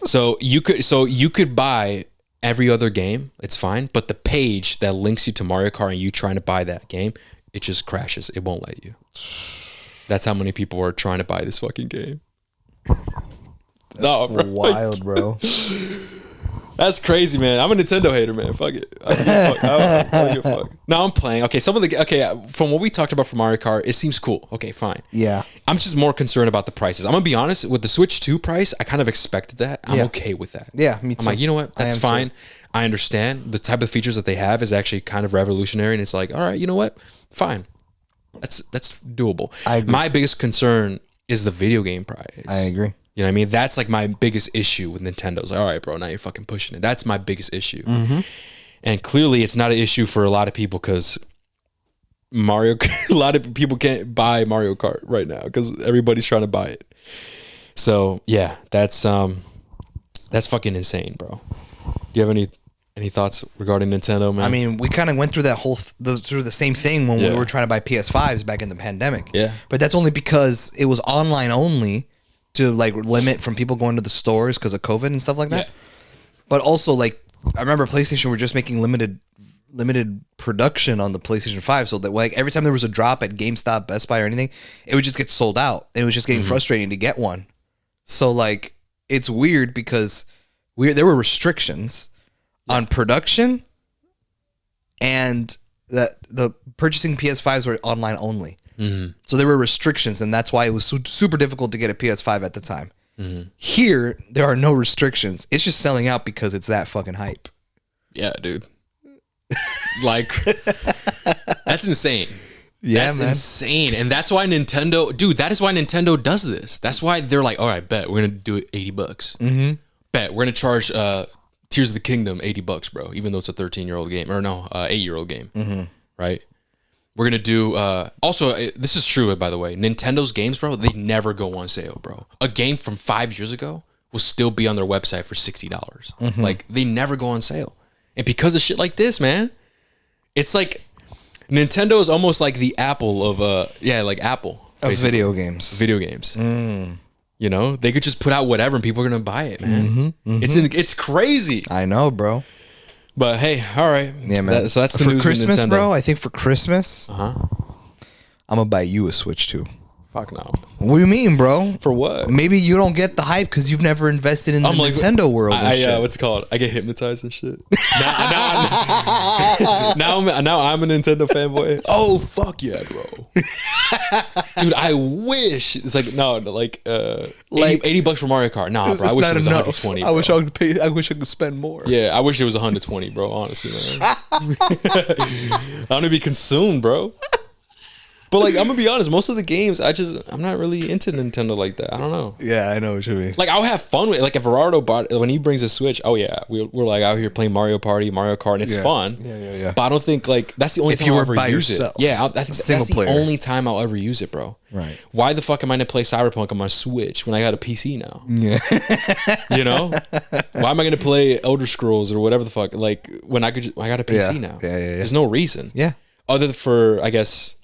So you could buy every other game, it's fine, but the page that links you to Mario Kart and you trying to buy that game, it just crashes. It won't let you. That's how many people are trying to buy this fucking game. No, bro. Wild, bro. That's crazy, man. I'm a Nintendo hater, man. Fuck it. I don't give a fuck. No, I'm playing. Okay, from what we talked about for Mario Kart, it seems cool. Okay, fine. Yeah. I'm just more concerned about the prices. I'm gonna be honest, with the Switch 2 price, I kind of expected that. I'm okay with that. Yeah, me too. I'm like, you know what? That's fine. Too. I understand the type of features that they have is actually kind of revolutionary, and it's like, all right, you know what? Fine. That's doable. My biggest concern is the video game price. I agree. You know what I mean? That's like my biggest issue with Nintendo's like, all right, bro, now you're fucking pushing it. That's my biggest issue. And clearly it's not an issue for a lot of people because a lot of people can't buy Mario Kart right now because everybody's trying to buy it. So yeah, that's fucking insane, bro. Do you have any thoughts regarding Nintendo, man? I mean, we kind of went through that whole through the same thing when we were trying to buy PS5s back in the pandemic. Yeah. But that's only because it was online only to like limit from people going to the stores because of COVID and stuff like that. Yeah. But also, like, I remember PlayStation were just making limited production on the PlayStation 5, so that like every time there was a drop at GameStop, Best Buy, or anything, it would just get sold out. It was just getting frustrating to get one. So like, it's weird because there were restrictions on production, and that the purchasing PS5s were online only. So there were restrictions, and that's why it was super difficult to get a PS5 at the time. Here, there are no restrictions. It's just selling out because it's that fucking hype. Yeah, dude. Like, that's insane. Yeah, that's insane. And that's why Nintendo, dude, that is why Nintendo does this. That's why they're like, all right, bet we're going to do it $80. Bet we're going to charge Tears of the Kingdom $80, bro, even though it's a 13-year-old game, or no, 8-year-old game, right? We're going to do, also, this is true, by the way, Nintendo's games, bro, they never go on sale, bro. A game from 5 years ago will still be on their website for $60. Like, they never go on sale. And because of shit like this, man, it's like, Nintendo is almost like the Apple of, Apple. Of video games. Video games. You know, they could just put out whatever and people are going to buy it, man. It's crazy. I know, bro. But hey, all right. Yeah, man. So that's the for news Christmas, Nintendo. bro. I think for Christmas, I'm gonna buy you a Switch 2. Fuck no. What do you mean, bro? For what? Maybe you don't get the hype because you've never invested in the Nintendo world. What's it called? I get hypnotized and shit. now I'm a Nintendo fanboy. Oh fuck yeah, bro. Dude, I wish it's like no, like $80 for Mario Kart. Nah, bro. I wish it was 120. I wish I could pay. I wish I could spend more. Yeah, I wish it was 120, bro. Honestly, man. I want to be consumed, bro. But like, I'm gonna be honest, most of the games, I'm not really into Nintendo like that. I don't know. Yeah, I know what you mean. Like, I'll have fun with it. Like, if Gerardo when he brings a Switch, oh yeah, we're like out here playing Mario Party, Mario Kart, and it's fun. Yeah. But I don't think like that's the only time I'll ever use yourself. it. Yeah, I think that's the only time I'll ever use it, bro. Right. Why the fuck am I gonna play Cyberpunk on my Switch when I got a PC now? Yeah. You know? Why am I gonna play Elder Scrolls or whatever the fuck? Like when I got a PC now. Yeah. There's no reason. Yeah. Other than for, I guess,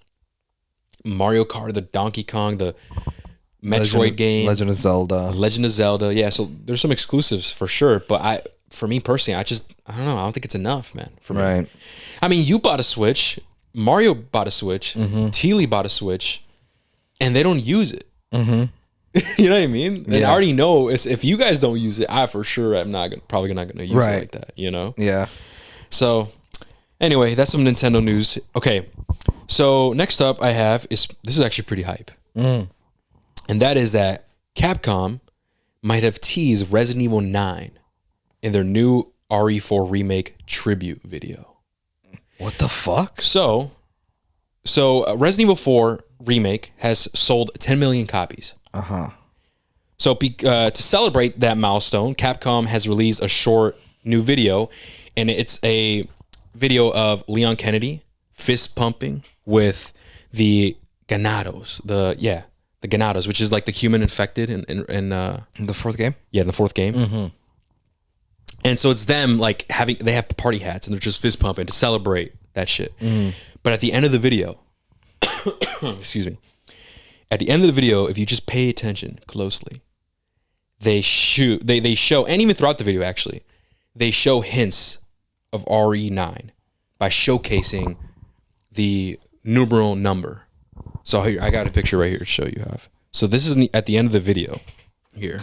Mario Kart, the Donkey Kong, the Metroid game, Legend of Zelda. Yeah, so there's some exclusives for sure, but for me personally, I don't know. I don't think it's enough, man. For me. Right. I mean, you bought a Switch. Mario bought a Switch. Teely bought a Switch, and they don't use it. You know what I mean? And I already know if you guys don't use it, I for sure am probably not gonna use it like that. You know? Yeah. So, anyway, that's some Nintendo news. Okay, so next up I have this is actually pretty hype, and that is that Capcom might have teased Resident Evil 9 in their new RE4 remake tribute video. What the fuck? So Resident Evil 4 remake has sold 10 million copies. So to celebrate that milestone, Capcom has released a short new video, and it's a video of Leon Kennedy fist pumping with the Ganados. The Ganados, which is like the human infected in the fourth game. Yeah, in the fourth game. And so it's them like they have party hats and they're just fist pumping to celebrate that shit. But at the end of the video, excuse me, at the end of the video, if you just pay attention closely, they show, and even throughout the video actually, they show hints of RE9 by showcasing the numeral number. So here, I got a picture right here to show you, Have. So this is at the end of the video here.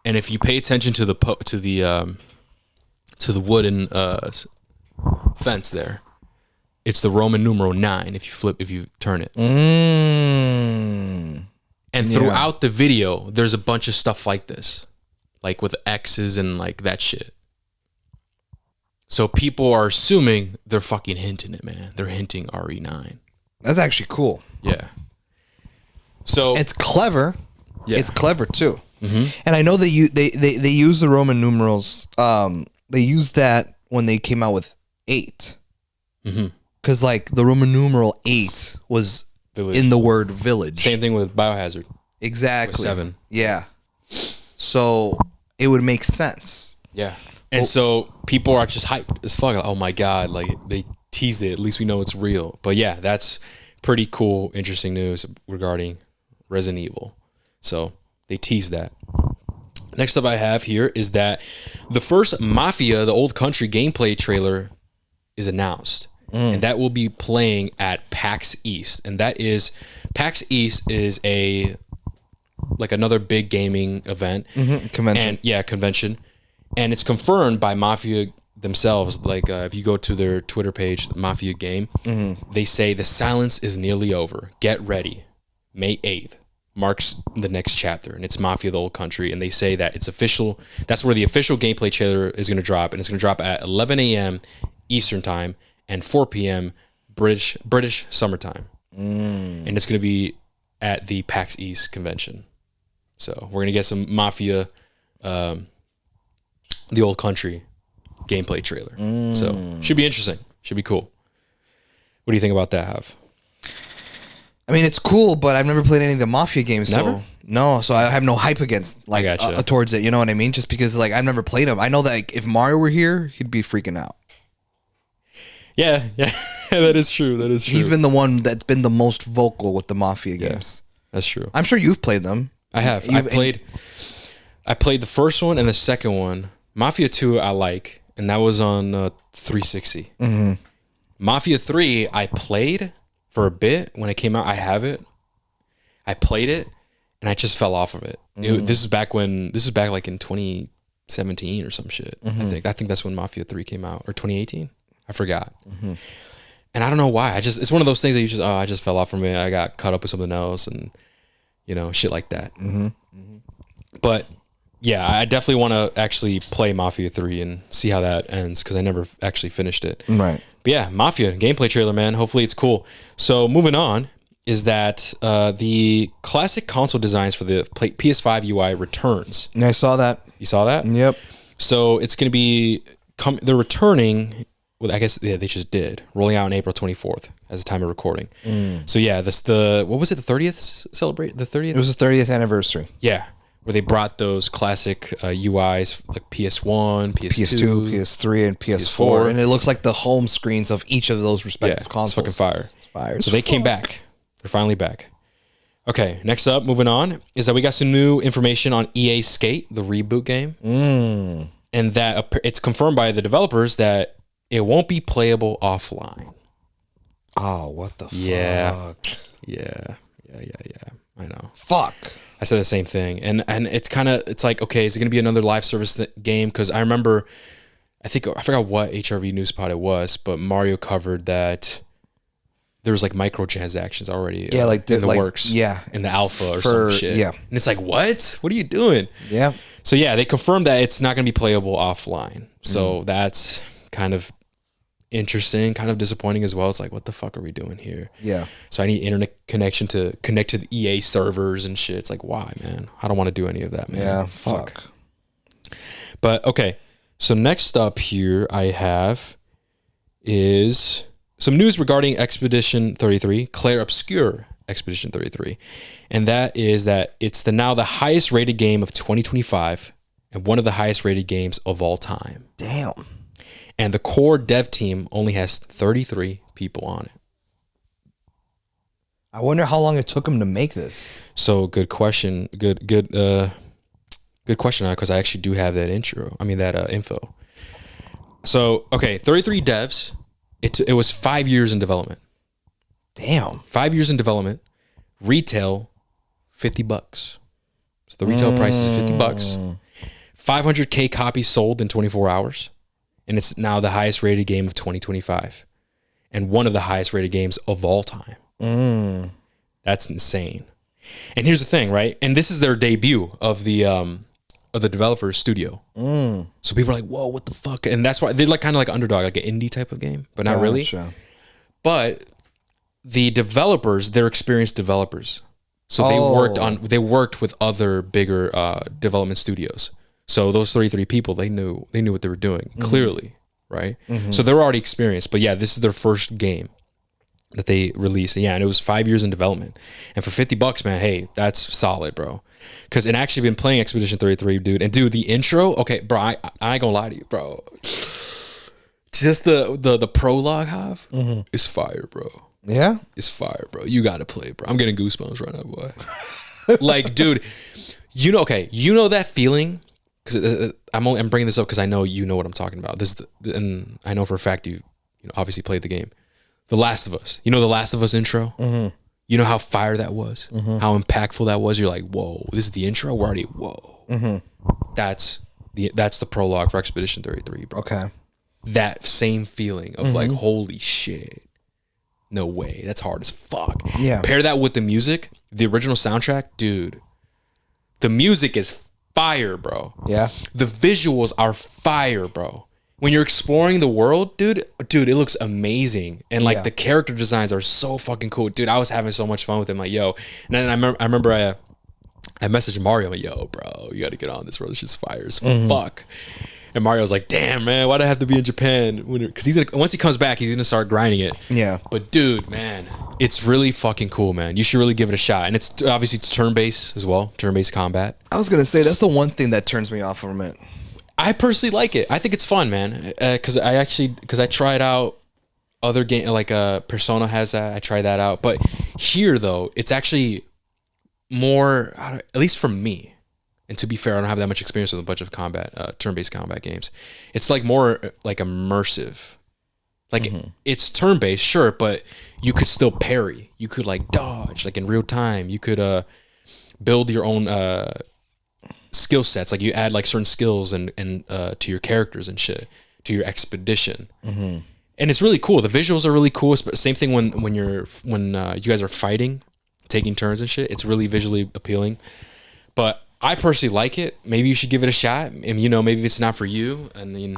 And if you pay attention to the wooden fence there, it's the Roman numeral 9 if you turn it. And throughout the video, there's a bunch of stuff like this, like with X's and like that shit. So people are assuming they're fucking hinting it, man. They're hinting RE9. That's actually cool. Yeah. So it's clever. Yeah. It's clever too. And I know they use the Roman numerals. They used that when they came out with 8. Because like the Roman numeral 8 was village. In the word village. Same thing with Biohazard. Exactly. With 7. Yeah. So it would make sense. Yeah. And so people are just hyped as fuck. Like, oh my God, like they teased it. At least we know it's real. But yeah, that's pretty cool, interesting news regarding Resident Evil. So they teased that. Next up I have here is that the first Mafia, the Old Country gameplay trailer is announced. And that will be playing at PAX East. And that is, PAX East is another big gaming event. Convention. And convention. And it's confirmed by Mafia themselves. Like if you go to their Twitter page, Mafia Game, they say the silence is nearly over. Get ready. May 8th marks the next chapter, and it's Mafia the Old Country. And they say that it's official. That's where the official gameplay trailer is going to drop, and it's going to drop at 11 a.m. Eastern time and 4 p.m. British summertime. And it's going to be at the PAX East convention. So we're going to get some Mafia, the Old Country gameplay trailer. So should be interesting. Should be cool. What do you think about that, Hav? I mean, it's cool, but I've never played any of the Mafia games. Never? So no, so I have no hype against towards it. You know what I mean? Just because like I've never played them. I know that like, if Mario were here, he'd be freaking out. Yeah, that is true. He's been the one that's been the most vocal with the Mafia games. That's true. I'm sure you've played them. I have. I played the first one and the second one. Mafia 2 I like, and that was on 360. Mafia 3 I played for a bit when it came out. I have it. I played it, and I just fell off of it. This is back like in 2017 or some shit. I think that's when Mafia 3 came out, or 2018. I forgot. And I don't know why. It's one of those things that I just fell off from it. I got caught up with something else and, shit like that. But yeah, I definitely want to actually play Mafia 3 and see how that ends because I never actually finished it. Right. But yeah, Mafia gameplay trailer, man. Hopefully it's cool. So moving on is that the classic console designs for the PS5 UI returns. I saw that. You saw that? Yep. So it's going to be, they're returning. Well, I guess they just did, rolling out on April 24th as the time of recording. So yeah, what was it, the 30th celebrate? The 30th? It was the 30th anniversary. Yeah, where they brought those classic UIs like PS1, PS2, PS3, and PS4. And it looks like the home screens of each of those respective consoles. It's fucking fire. It's fire. So they came back. They're finally back. Okay, next up, moving on, is that we got some new information on EA Skate, the reboot game. and that it's confirmed by the developers that it won't be playable offline. Oh, what the Yeah. fuck? Yeah. I know. Fuck. I said the same thing. And it's kind of, it's like, okay, is it going to be another live service game? Because I remember, I forgot what HRV news pod it was, but Mario covered that there was like microtransactions already like in the like, works. Yeah. In the alpha or some shit. Yeah. And it's like, what? What are you doing? Yeah. So yeah, they confirmed that it's not going to be playable offline. So that's kind of interesting, kind of disappointing as well. It's like, what the fuck are we doing here? Yeah. So I need internet connection to connect to the EA servers and shit. It's like, why, man? I don't want to do any of that, man. Yeah, fuck. But okay, so next up here I have is some news regarding Expedition 33, Claire Obscure Expedition 33. And that is that it's now the highest rated game of 2025 and one of the highest rated games of all time. Damn. And the core dev team only has 33 people on it. I wonder how long it took them to make this. So good question. Good question, because I actually do have that info. So, okay, 33 devs. It was 5 years in development. Damn. 5 years in development. Retail, $50. So the retail price is $50. 500K copies sold in 24 hours. And it's now the highest rated game of 2025 and one of the highest rated games of all time. That's insane. And here's the thing, right? And this is their debut of the developer studio. So people are like, whoa, what the fuck? And that's why they're like kind of like underdog, like an indie type of game, but not really. But the developers, they're experienced developers. So they worked with other bigger development studios. So those 33 people, they knew what they were doing, clearly, right? So they're already experienced. But yeah, this is their first game that they released. And yeah, and it was 5 years in development. And for $50, man, hey, that's solid, bro. Because it actually been playing Expedition 33, dude. And dude, the intro, okay, bro, I ain't gonna lie to you, bro. Just the prologue, is fire, bro. Yeah? It's fire, bro. You gotta play, bro. I'm getting goosebumps right now, boy. Like, dude, you know that feeling? Because I'm bringing this up because I know you know what I'm talking about. And I know for a fact you obviously played the game. The Last of Us. You know the Last of Us intro? You know how fire that was? How impactful that was? You're like, whoa, this is the intro? We're already, whoa. That's the prologue for Expedition 33, bro. Okay. That same feeling of like, holy shit. No way. That's hard as fuck. Yeah. Pair that with the music, the original soundtrack, dude. The music is fire, bro. Yeah. The visuals are fire, bro. When you're exploring the world, dude, it looks amazing. And like the character designs are so fucking cool. Dude, I was having so much fun with him. Like, yo. And then I remember I messaged Mario. I'm like, yo, bro, you got to get on this, bro. This shit's fire as fuck. And Mario's like, damn, man, why'd I have to be in Japan? Because once he comes back, he's gonna start grinding it. Yeah. But dude, man, it's really fucking cool, man. You should really give it a shot. And it's obviously turn-based as well, turn-based combat. I was gonna say that's the one thing that turns me off from it. I personally like it. I think it's fun, man. Because I tried out other game like Persona has that. I tried that out, but here though, it's actually more, at least for me. And to be fair, I don't have that much experience with a bunch of turn-based combat games. It's like more like immersive. Like it's turn-based, sure, but you could still parry. You could like dodge, like in real time. You could build your own skill sets. Like you add like certain skills and to your characters and shit, to your expedition. And it's really cool. The visuals are really cool. Same thing when you guys are fighting, taking turns and shit. It's really visually appealing. But I personally like it. Maybe you should give it a shot. And maybe it's not for you. I mean,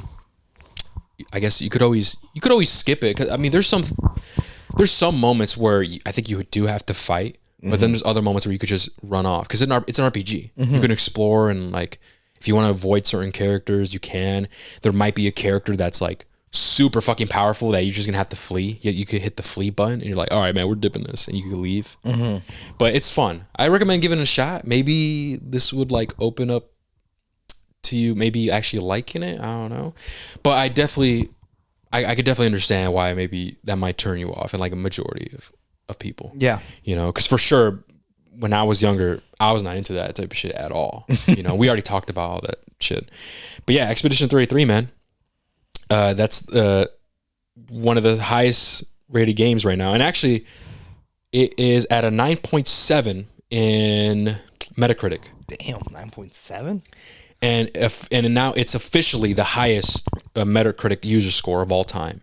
I guess you could always skip it. 'Cause, I mean, there's some moments where I think you do have to fight, but then there's other moments where you could just run off because it's an RPG. You can explore and like if you want to avoid certain characters, you can. There might be a character that's like super fucking powerful that you're just gonna have to flee. You could hit the flee button and you're like, all right, man, we're dipping this, and you could leave. But it's fun. I recommend giving it a shot. Maybe this would like open up to you maybe actually liking it. I don't know, but I could definitely understand why maybe that might turn you off, and like a majority of people. Yeah, because for sure when I was younger, I was not into that type of shit at all. We already talked about all shit. But yeah, Expedition 33, man. That's one of the highest rated games right now. And actually, it is at a 9.7 in Metacritic. Damn, 9.7? And now it's officially the highest Metacritic user score of all time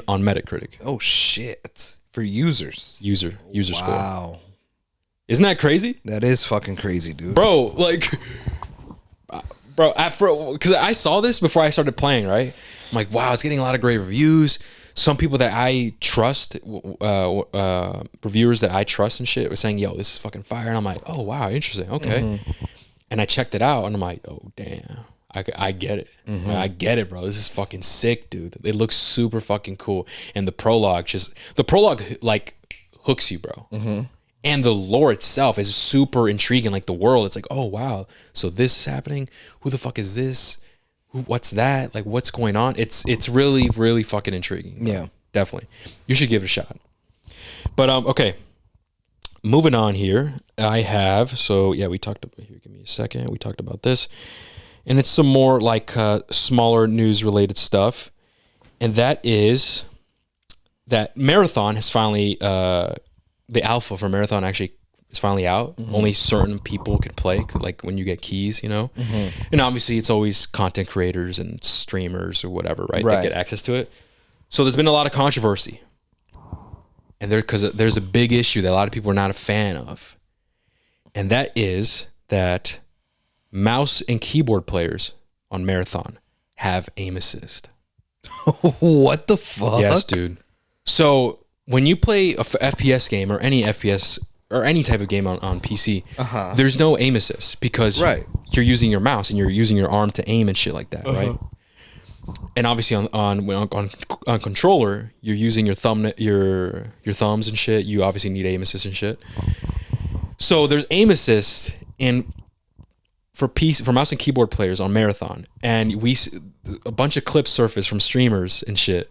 on Metacritic. Oh, shit. For users. User score. Wow. Isn't that crazy? That is fucking crazy, dude. Bro, like... Bro, because I saw this before I started playing, right? I'm like, wow, it's getting a lot of great reviews. Some people that I trust, reviewers that I trust and shit, were saying, yo, this is fucking fire. And I'm like, oh, wow, interesting. Okay. Mm-hmm. And I checked it out, and I'm like, oh, damn. I get it. Mm-hmm. I get it, bro. This is fucking sick, dude. It looks super fucking cool. And the prologue, like, hooks you, bro. Mm-hmm. And the lore itself is super intriguing. Like the world, it's like, oh wow, so this is happening. Who the fuck is this? What's that? Like, what's going on? It's really, really fucking intriguing. Yeah, definitely. You should give it a shot. But okay, moving on here. I have we talked about here. Give me a second. We talked about this, and it's some more like smaller news related stuff, and that is that Marathon has finally. The alpha for Marathon actually is finally out. Mm-hmm. Only certain people could play, like when you get keys, you know? Mm-hmm. And obviously it's always content creators and streamers or whatever, right? That get access to it. So there's been a lot of controversy. And because there's a big issue that a lot of people are not a fan of. And that is that mouse and keyboard players on Marathon have aim assist. What the fuck? Yes, dude. So... when you play a FPS game or any FPS or any type of game on PC, there's no aim assist because you're using your mouse and you're using your arm to aim and shit like that, right? And obviously on controller, you're using your thumbs and shit. You obviously need aim assist and shit. So there's aim assist for mouse and keyboard players on Marathon, and we a bunch of clips surface from streamers and shit.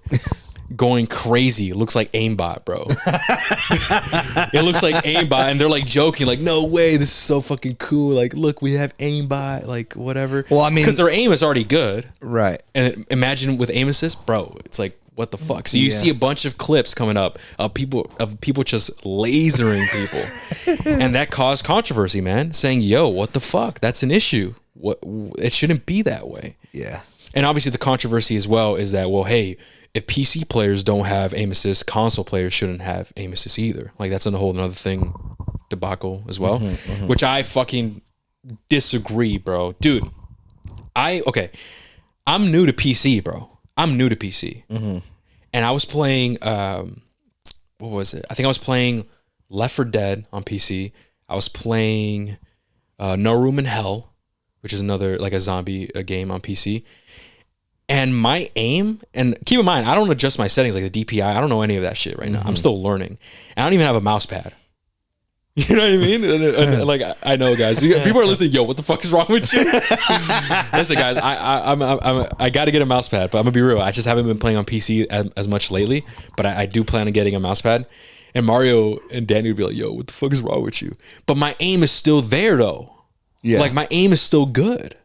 Going crazy. It looks like aimbot, bro. It looks like aimbot, and they're like joking, like, no way, this is so fucking cool. Like, look, we have aimbot, like whatever. Well, I mean, because their aim is already good, right? And imagine with aim assist, bro. It's like, what the fuck? So you see a bunch of clips coming up of people just lasering people, and that caused controversy, man. Saying, yo, what the fuck? That's an issue. What? It shouldn't be that way. Yeah. And obviously the controversy as well is that, well, hey, if PC players don't have aim assist, console players shouldn't have aim assist either. Like, that's a whole another thing, debacle as well, which I fucking disagree, bro. Dude, I'm new to PC, bro. I'm new to PC. Mm-hmm. And I was playing, what was it? I think I was playing Left 4 Dead on PC. I was playing No Room in Hell, which is another, like a zombie game on PC. And my aim, and keep in mind, I don't adjust my settings like the DPI. I don't know any of that shit right now. I'm still learning. And I don't even have a mouse pad. You know what I mean? And like, I know, guys. People are listening. Yo, what the fuck is wrong with you? Listen, guys. I got to get a mouse pad, but I'm gonna be real. I just haven't been playing on PC as much lately. But I do plan on getting a mouse pad. And Mario and Danny would be like, "Yo, what the fuck is wrong with you?" But my aim is still there, though. Yeah. Like, my aim is still good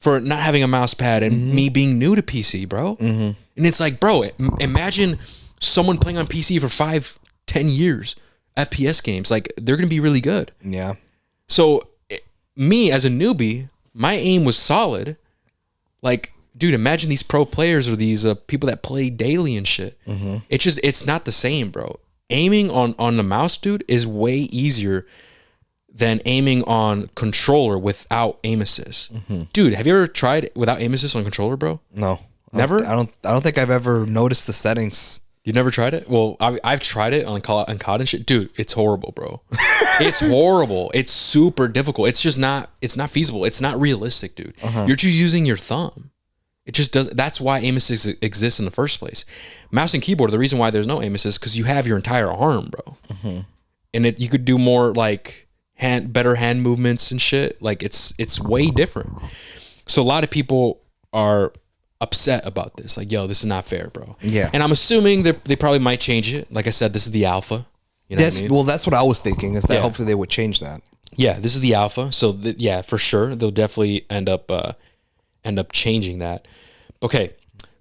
for not having a mouse pad and me being new to PC, bro. And it's like, bro, imagine someone playing on PC for 5-10 years, FPS games. Like, they're going to be really good. Yeah. So me as a newbie, my aim was solid. Like, dude, imagine these pro players or these people that play daily and shit. It's not the same, bro. Aiming on the mouse, dude, is way easier than aiming on controller without aim assist. Dude, have you ever tried without aim assist on controller, bro? No. Never? I don't think I've ever noticed the settings. You never tried it? Well, I've tried it on COD and shit. Dude, it's horrible, bro. It's horrible. It's super difficult. It's just not feasible. It's not realistic, dude. You're just using your thumb. It just does. That's why aim assist exists in the first place. Mouse and keyboard, the reason why there's no aim assist is because you have your entire arm, bro. And you could do more like better hand movements and shit. Like, it's way different. So a lot of people are upset about this. Like, yo, this is not fair, bro. Yeah. And I'm assuming they probably might change it. Like I said, this is the alpha. You know what I mean? Well, that's what I was thinking, is that hopefully they would change that. Yeah, this is the alpha. So yeah, for sure, they'll definitely end up end up changing that. Okay,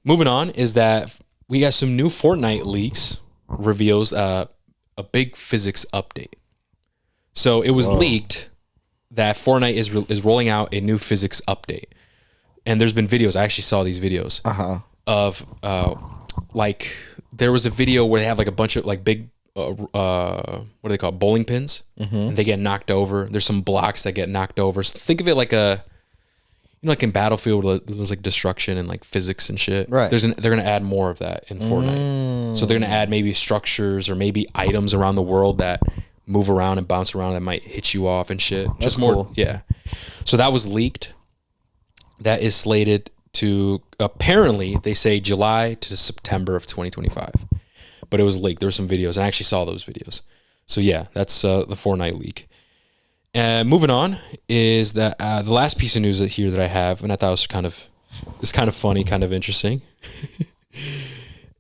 moving on is that we got some new Fortnite leaks, reveals a big physics update. So it was leaked that Fortnite is rolling out a new physics update. And there's been videos, I actually saw these videos of like there was a video where they have like a bunch of like big what do they call it? Bowling pins, and they get knocked over. There's some blocks that get knocked over. So think of it like like in Battlefield, there's like destruction and like physics and shit. Right. They're gonna add more of that in Fortnite. So they're gonna add maybe structures or maybe items around the world that move around and bounce around that might hit you off and shit. That's just more, cool. yeah. So that was leaked. That is slated to apparently they say July to September of 2025. But it was leaked. There were some videos, and I actually saw those videos. So yeah, that's the Fortnite leak. And moving on is that the last piece of news here that I have, and I thought was kind of funny, kind of interesting,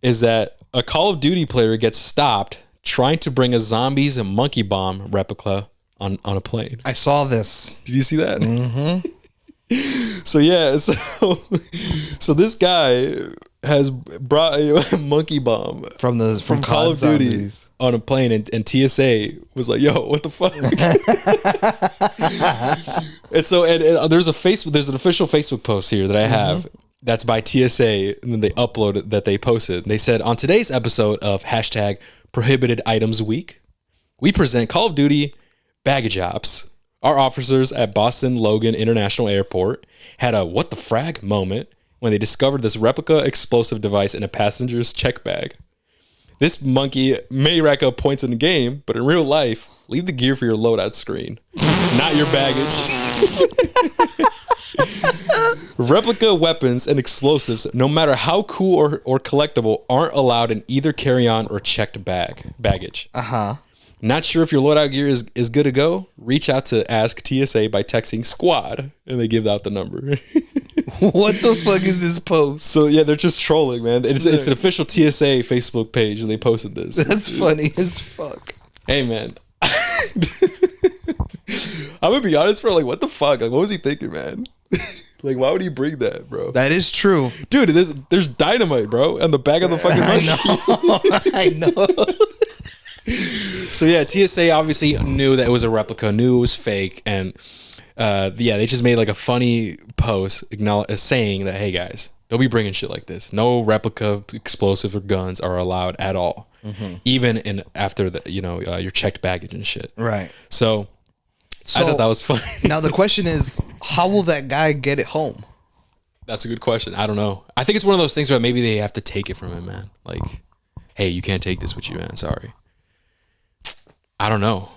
is that a Call of Duty player gets stopped trying to bring a zombies and monkey bomb replica on a plane. I saw this. Did you see that? Mm-hmm. So yeah, so this guy has brought a monkey bomb from Call of Duty on a plane, and TSA was like, "Yo, what the fuck?" And so and there's an official Facebook post here that I have that's by TSA, and then they uploaded that they posted. They said, on today's episode of #Prohibited Items Week, we present Call of Duty baggage ops. Our officers at Boston Logan International Airport had a what the frag moment when they discovered this replica explosive device in a passenger's check bag. This monkey may rack up points in the game, but in real life, leave the gear for your loadout screen, not your baggage. Replica weapons and explosives, no matter how cool or collectible, aren't allowed in either carry-on or checked baggage. Not sure if your loadout gear is good to go? Reach out to Ask TSA by texting squad, and they give out the number. What the fuck is this post? So yeah, they're just trolling, man. It's an official TSA Facebook page, and they posted this. That's funny as fuck. Hey, man. I'm gonna be honest, bro. Like, what the fuck? Like, what was he thinking, man? Like, why would he bring that, bro? That is true, dude. There's dynamite, bro, on the back of the fucking monkey. I know. So yeah, TSA obviously knew that it was a replica, knew it was fake, and they just made like a funny post saying that, hey guys, don't be bringing shit like this. No replica explosive or guns are allowed at all, even after your checked baggage and shit. Right. So I thought that was funny. Now the question is, how will that guy get it home? That's a good question. I don't know. I think it's one of those things where maybe they have to take it from him, man. Like, hey, you can't take this with you, man. Sorry. I don't know.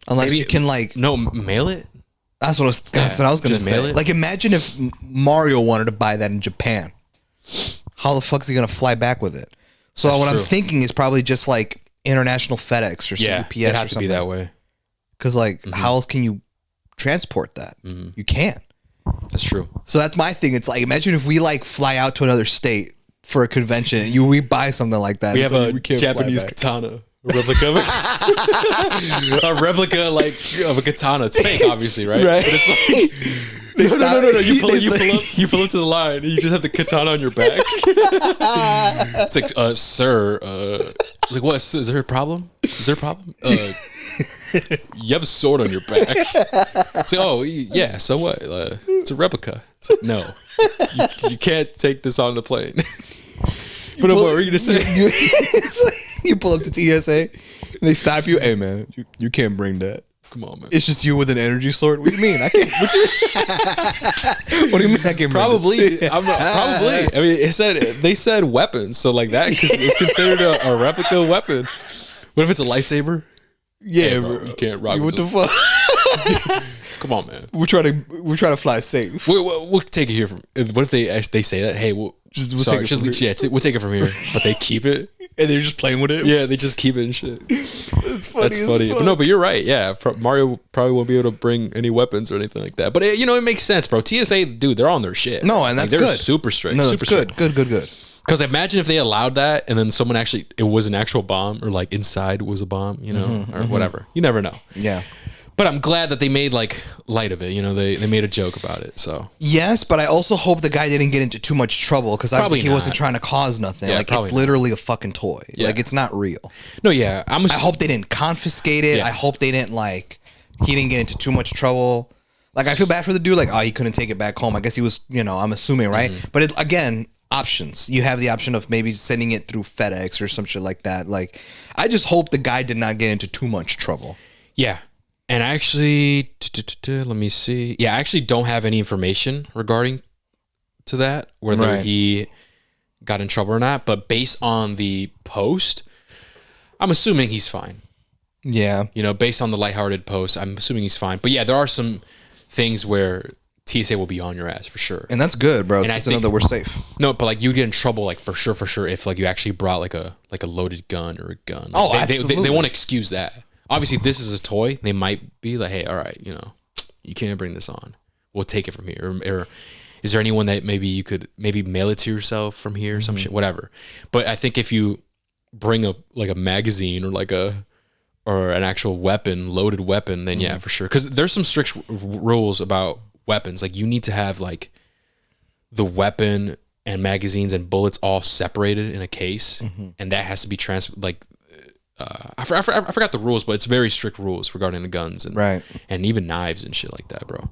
Unless maybe you can mail it. That's what I was gonna say. Like, imagine if Mario wanted to buy that in Japan. How the fuck is he gonna fly back with it? So that's what true. I'm thinking is probably just like international FedEx or UPS it has or something. To be that way. Because how else can you transport that? You can't. That's true. So that's my thing. It's like, imagine if we fly out to another state for a convention and we buy something like that. We have a Japanese katana. A replica of a katana. It's fake, obviously, right? Right. But it's like no. You pull up to the line and you just have the katana on your back. It's like, sir, it's like, what? Is there a problem? Is there a problem? You have a sword on your back. It's like, oh yeah, so what? It's a replica. It's like, no, you can't take this on the plane. But what were you gonna say? You pull up to TSA and they stop you. Hey man, you can't bring that. Come on, man. It's just you with an energy sword. What do you mean? I can't. What do you mean? I can't. Probably. Probably. I mean, they said weapons, so like that is considered a replica weapon. What if it's a lightsaber? Yeah, hey, bro, you can't rock. What the fuck? Come on, man. We're trying to fly safe. We'll take it here from. What if they say that? Hey, we'll take it from here, but they keep it. And they're just playing with it? Yeah, they just keep it and shit. That's funny. But no, but you're right. Yeah, Mario probably won't be able to bring any weapons or anything like that. But it makes sense, bro. TSA, dude, they're on their shit. No, and that's they're good. Super strict. No, super that's good. strict. Good. Because imagine if they allowed that and then someone it was an actual bomb or like inside was a bomb, or whatever. You never know. Yeah. But I'm glad that they made like light of it. You know, they made a joke about it. So yes, but I also hope the guy didn't get into too much trouble because obviously he wasn't trying to cause nothing. Yeah, like it's literally a fucking toy. Yeah. Like it's not real. No, yeah. I hope they didn't confiscate it. Yeah. I hope they didn't he didn't get into too much trouble. Like I feel bad for the dude. Like he couldn't take it back home. I guess he was. I'm assuming, right? Mm-hmm. But again, options. You have the option of maybe sending it through FedEx or some shit like that. Like I just hope the guy did not get into too much trouble. Yeah. And I actually, let me see. Yeah, I actually don't have any information regarding to that, whether he got in trouble or not. But based on the post, I'm assuming he's fine. Yeah. Based on the lighthearted post, I'm assuming he's fine. But yeah, there are some things where TSA will be on your ass for sure. And that's good, bro. It's good to know that we're safe. No, but you get in trouble for sure if you actually brought like a loaded gun or a gun. Absolutely. They won't excuse that. Obviously, if this is a toy, they might be like, hey, all right, you can't bring this on. We'll take it from here. Or is there anyone that maybe you could mail it to yourself from here or some shit, whatever. But I think if you bring a magazine or an actual weapon, loaded weapon, then yeah, for sure. Because there's some strict rules about weapons. Like you need to have the weapon and magazines and bullets all separated in a case, and that has to be transferred. I forgot the rules, but it's very strict rules regarding the guns and even knives and shit like that, bro.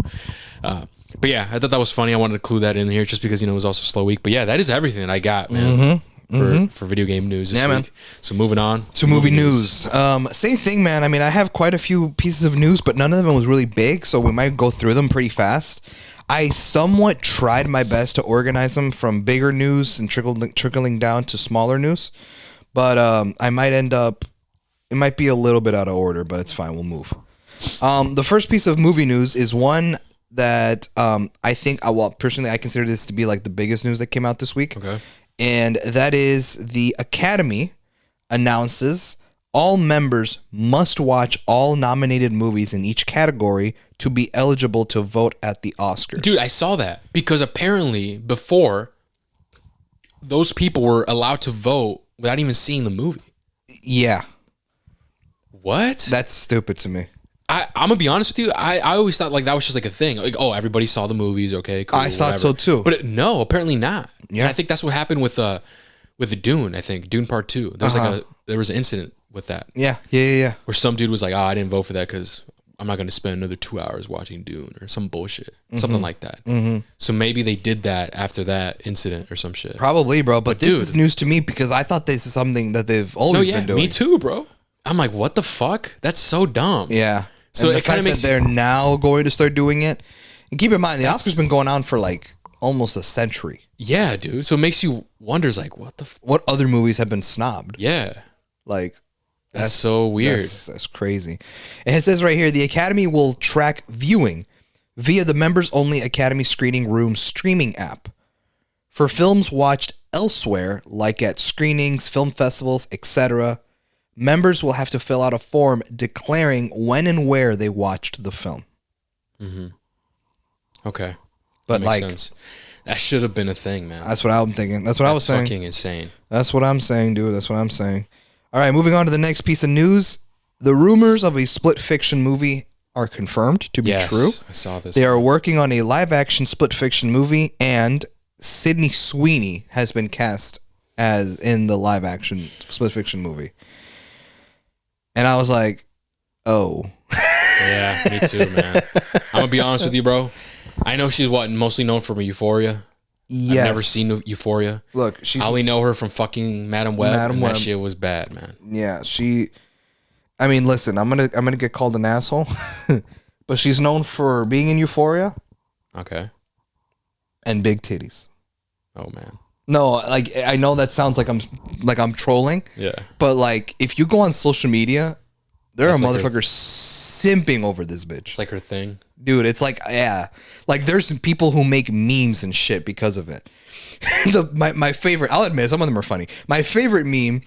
But yeah, I thought that was funny. I wanted to clue that in here just because it was also a slow week. But yeah, that is everything that I got, man. For video game news this week. Man. So moving on to movie news. Same thing, man. I mean, I have quite a few pieces of news, but none of them was really big, so we might go through them pretty fast. I somewhat tried my best to organize them from bigger news and trickling down to smaller news, but I might end up. It might be a little bit out of order, but it's fine. We'll move. The first piece of movie news is one that I think, personally, I consider this to be the biggest news that came out this week. Okay. And that is the Academy announces all members must watch all nominated movies in each category to be eligible to vote at the Oscars. Dude, I saw that because apparently before, those people were allowed to vote without even seeing the movie. Yeah. What? That's stupid to me. I'm gonna be honest with you. I always thought that was just a thing. Everybody saw the movies. Okay, cool. I thought so too. But no, apparently not. Yeah. And I think that's what happened with the Dune. I think Dune Part 2. There was there was an incident with that. Yeah. Where some dude was like, I didn't vote for that because I'm not gonna spend another 2 hours watching Dune or some bullshit, something like that. So maybe they did that after that incident or some shit. Probably, bro. But this is news to me because I thought this is something that they've always been doing. Me too, bro. I'm like, what the fuck? That's so dumb. Yeah. So and the fact that they're now going to start doing it, and keep in mind the Oscars been going on for almost a century. Yeah, dude. So it makes you wonder, what the what other movies have been snobbed? Yeah, that's so weird. That's crazy. And it says right here, the Academy will track viewing via the members-only Academy Screening Room streaming app for films watched elsewhere, like at screenings, film festivals, etc. Members will have to fill out a form declaring when and where they watched the film. Okay. But that makes sense. That should have been a thing, man. That's what I'm thinking. That's what I was saying. Fucking insane. That's what I'm saying, dude. That's what I'm saying. All right, moving on to the next piece of news. The rumors of a split fiction movie are confirmed to be true. I saw this. They are working on a live action split fiction movie, and Sydney Sweeney has been cast as in the live action split fiction movie. And I was like, oh. Yeah, me too, man. I'm going to be honest with you, bro. I know she's mostly known for Euphoria. Yes. I've never seen Euphoria. Look, I only know her from fucking Madam Web, and that shit was bad, man. Yeah, I mean, listen, I'm gonna get called an asshole, but she's known for being in Euphoria. Okay. And big titties. Oh, man. No, I know that sounds like I'm trolling. Yeah. But if you go on social media, there are motherfuckers simping over this bitch. It's like her thing. Dude, it's there's people who make memes and shit because of it. My favorite, I'll admit, some of them are funny. My favorite meme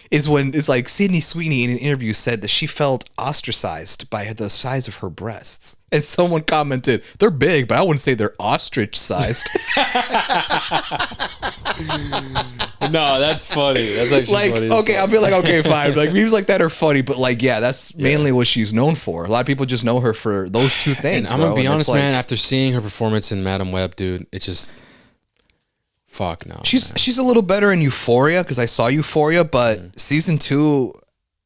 is when it's Sydney Sweeney in an interview said that she felt ostracized by the size of her breasts. And someone commented, they're big, but I wouldn't say they're ostrich sized. No, that's funny. That's actually like, funny. okay, I'll be like, okay, fine. Like memes like that are funny, but like, yeah, that's mainly what she's known for. A lot of people just know her for those two things. And I'm gonna be honest, man. After seeing her performance in Madam Web, dude, it's just fuck no. She's a little better in Euphoria because I saw Euphoria, but season 2,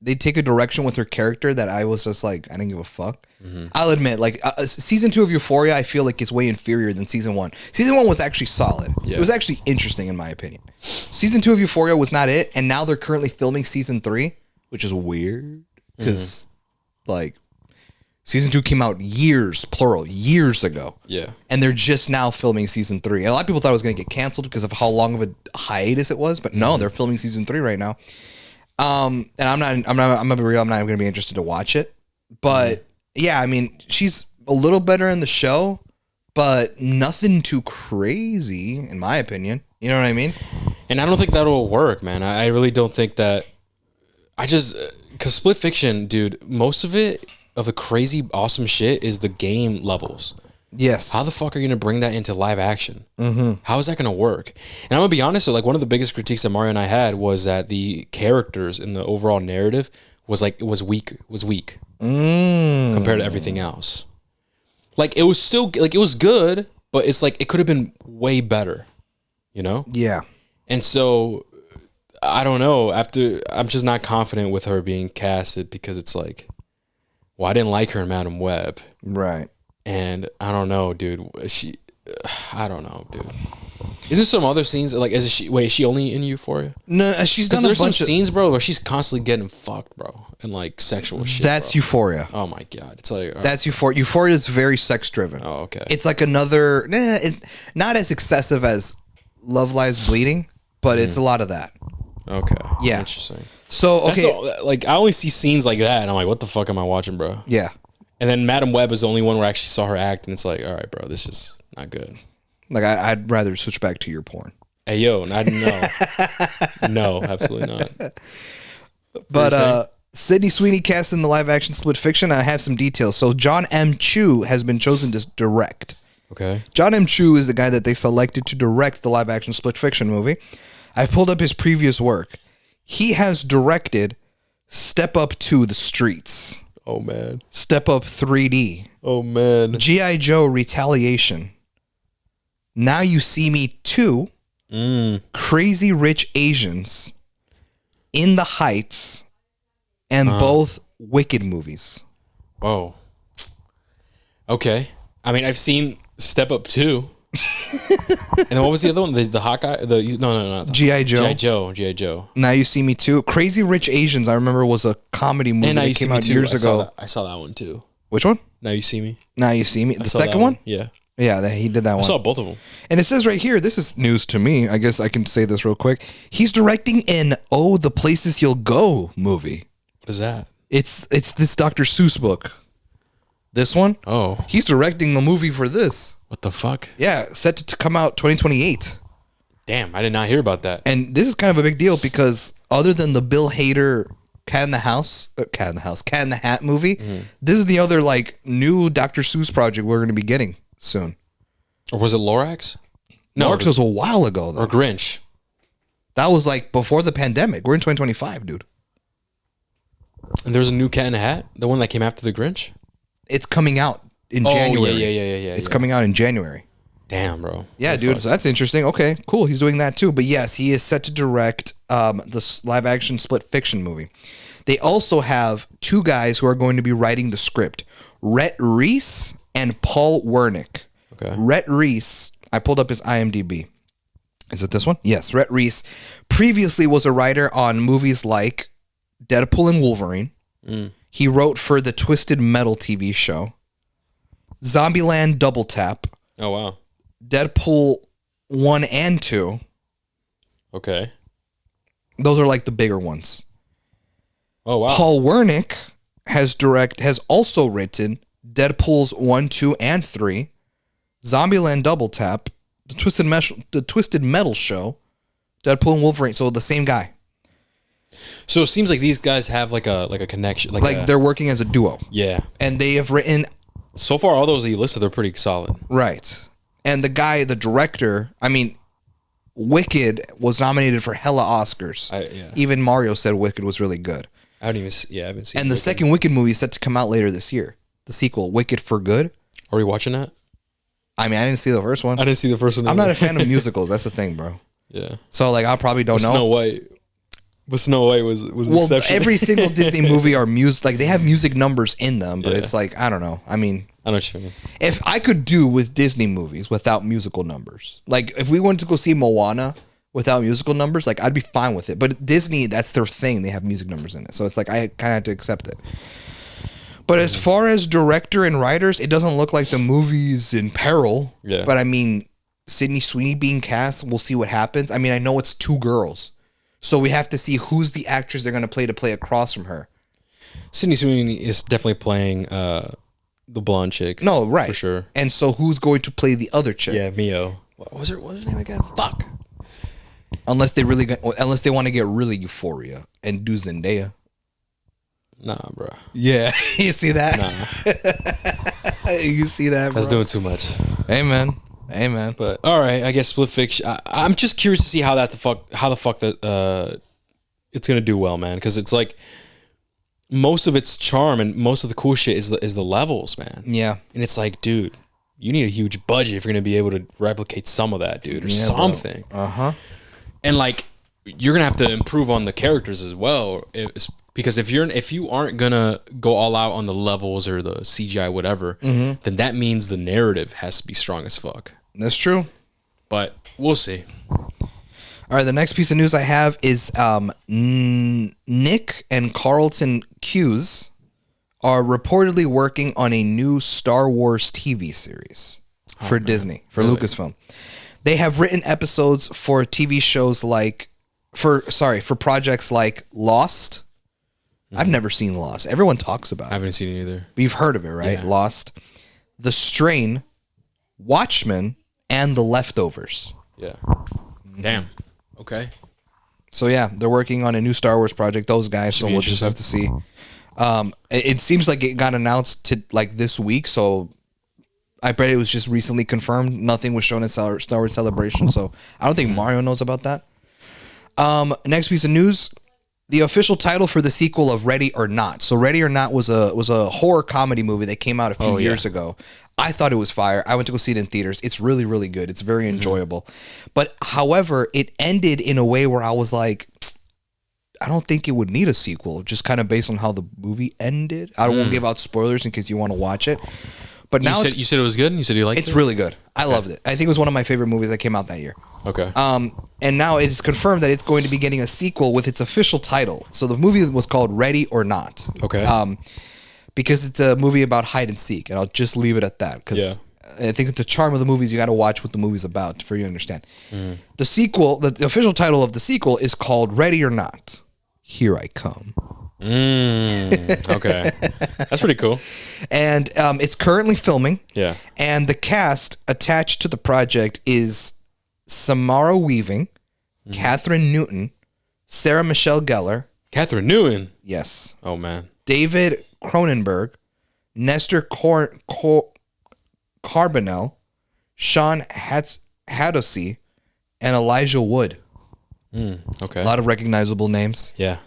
they take a direction with her character that I was just like, I didn't give a fuck. I'll admit, like season 2 of Euphoria, I feel like is way inferior than season 1. Season 1 was actually solid. Yeah. It was actually interesting in my opinion. Season 2 of Euphoria was not it, and now they're currently filming season 3, which is weird because like season 2 came out years ago. Yeah, and they're just now filming season 3. And a lot of people thought it was going to get canceled because of how long of a hiatus it was, but no, they're filming season 3 right now. And I'm gonna be real, I'm not going to be interested to watch it, but. Yeah, I mean, she's a little better in the show, but nothing too crazy, in my opinion. You know what I mean? And I don't think that'll work, man. I really don't think that. Because Split Fiction, dude, most of it, of the crazy, awesome shit, is the game levels. Yes. How the fuck are you going to bring that into live action? How is that going to work? And I'm going to be honest, like, one of the biggest critiques that Mario and I had was that the characters in the overall narrative was weak. Compared to everything else. Like, it was still, like, it was good, but it's like, it could have been way better, you know? Yeah. And so, I don't know, I'm just not confident with her being casted because it's like, well, I didn't like her in Madam Web. Right. And I don't know, dude. I don't know, dude. Is there some other scenes like is she only in Euphoria? No, she's done a bunch of scenes, bro, where she's constantly getting fucked, bro, and like sexual shit. That's bro. Euphoria. Oh my god, it's like that's Euphoria. Euphoria is very sex driven. Oh, okay. It's like another, not as excessive as Love Lies Bleeding, but it's a lot of that. Okay. Yeah. Interesting. So okay, like I only see scenes like that, and I'm like, what the fuck am I watching, bro? Yeah. And then Madam Web is the only one where I actually saw her act, and it's like, all right, bro, this is not good. Like I'd rather switch back to your porn. Hey yo, no, no, absolutely not. But Sydney Sweeney cast in the live action Split Fiction. I have some details. So John M. Chu has been chosen to direct. Okay. John M. Chu is the guy that they selected to direct the live action Split Fiction movie. I pulled up his previous work. He has directed Step Up 2 The Streets. Oh man. Step Up 3D. Oh man. G.I. Joe Retaliation. Now You See Me 2, Crazy Rich Asians, In the Heights, and both Wicked movies. Oh. Okay. I mean, I've seen Step Up 2. And then what was the other one? The Hawkeye? No. G.I. Joe. G.I. Joe. Now You See Me 2. Crazy Rich Asians, I remember, was a comedy movie that came out years ago. I saw that one too. Which one? Now You See Me. Now You See Me. The second one? Yeah. Yeah, he did that one. I saw both of them. And it says right here, this is news to me. I guess I can say this real quick. He's directing an The Places You'll Go movie. What is that? It's this Dr. Seuss book. This one? Oh. He's directing the movie for this. What the fuck? Yeah, set to come out 2028. Damn, I did not hear about that. And this is kind of a big deal because other than the Bill Hader Cat in the Hat movie, this is the other like new Dr. Seuss project we're going to be getting soon. Or was it Lorax? No, Lorax was a while ago though. Or Grinch. That was like before the pandemic. We're in 2025, dude. And there's a new Cat in the Hat? The one that came after the Grinch? It's coming out in January. Yeah. It's coming out in January. Damn, bro. Yeah, dude. So that's interesting. Okay, cool. He's doing that too. But yes, he is set to direct this live action Split Fiction movie. They also have two guys who are going to be writing the script, Rhett Reese and Paul Wernick. Okay. Rhett Reese, I pulled up his IMDb. Is it this one? Yes. Rhett Reese previously was a writer on movies like Deadpool and Wolverine. He wrote for the Twisted Metal TV show, Zombieland Double Tap. Oh, wow. Deadpool 1 and 2. Okay. Those are like the bigger ones. Oh, wow. Paul Wernick has also written Deadpool's 1, 2, and 3, Zombieland Double Tap, the Twisted Metal show, Deadpool and Wolverine. So the same guy. So it seems like these guys have like a connection. Like they're working as a duo. Yeah. And they have written... So far, all those that you listed, they're pretty solid. Right. And the guy, the director, I mean, Wicked was nominated for hella Oscars. Even Mario said Wicked was really good. I haven't seen. And the second Wicked movie is set to come out later this year. The sequel, Wicked for Good. Are we watching that? I mean, I didn't see the first one. I didn't see the first one. I'm not a fan of musicals. That's the thing, bro. Yeah. So like, I probably don't know. Snow White. But Snow White was an exception. Every single Disney movie are music. Like they have music numbers in them, but it's like I don't know. I mean, I know what you mean. If I could do with Disney movies without musical numbers, like if we went to go see Moana without musical numbers, like I'd be fine with it. But Disney, that's their thing. They have music numbers in it, so it's like I kind of have to accept it. But as far as director and writers, it doesn't look like the movie's in peril. Yeah. But I mean, Sydney Sweeney being cast, we'll see what happens. I mean, I know it's 2 girls. So we have to see who's the actress they're going to play across from her. Sydney Sweeney is definitely playing the blonde chick. No, right. For sure. And so who's going to play the other chick? Yeah, Mio. What was her name again? Fuck. Unless they want to get really Euphoria and do Zendaya. Nah, bro. Yeah. You see that? Nah. You see that, bro? That's doing too much. Amen. But all right, I guess Split Fiction. I'm just curious to see how the fuck that it's gonna do well, man. Because it's like most of its charm and most of the cool shit is the levels, man. Yeah. And it's like, dude, you need a huge budget if you're gonna be able to replicate some of that, dude, or something. And like, you're gonna have to improve on the characters as well. Because if you aren't gonna go all out on the levels or the CGI whatever, then that means the narrative has to be strong as fuck. That's true. But we'll see. All right, the next piece of news I have is Nick and Carlton Cuse are reportedly working on a new Star Wars TV series for Disney, for Lucasfilm. They have written episodes for TV shows for projects like Lost. I've never seen Lost. Everyone talks about it. I haven't seen it either. But you've heard of it, right? Yeah. Lost. The Strain, Watchmen, and The Leftovers. Yeah. Damn. Okay. So yeah, they're working on a new Star Wars project, those guys, so we'll just have to see. It seems like it got announced to like this week, so I bet it was just recently confirmed. Nothing was shown at Star Wars Celebration, so I don't think Mario knows about that. Next piece of news. The official title for the sequel of Ready or Not. So Ready or Not was a horror comedy movie that came out a few years ago. I thought it was fire. I went to go see it in theaters. It's really, really good. It's very enjoyable. But however, it ended in a way where I was like, I don't think it would need a sequel, just kind of based on how the movie ended. I won't give out spoilers in case you want to watch it. But now you said it was good? You said you liked it? It's really good. I loved it. I think it was one of my favorite movies that came out that year. Okay. And now it is confirmed that it's going to be getting a sequel with its official title. So the movie was called Ready or Not. Okay. Because it's a movie about hide and seek, and I'll just leave it at that. Because I think the charm of the movies, you got to watch what the movie's about for you to understand. The sequel, the official title of the sequel is called Ready or Not. Here I Come. Okay. That's pretty cool. And it's currently filming. Yeah. And the cast attached to the project is Samara Weaving, Catherine Newton, Sarah Michelle Gellar. Catherine Newton? Yes. Oh, man. David Cronenberg, Nestor Carbonell, Sean Hadosy, and Elijah Wood. Okay. A lot of recognizable names. Yeah.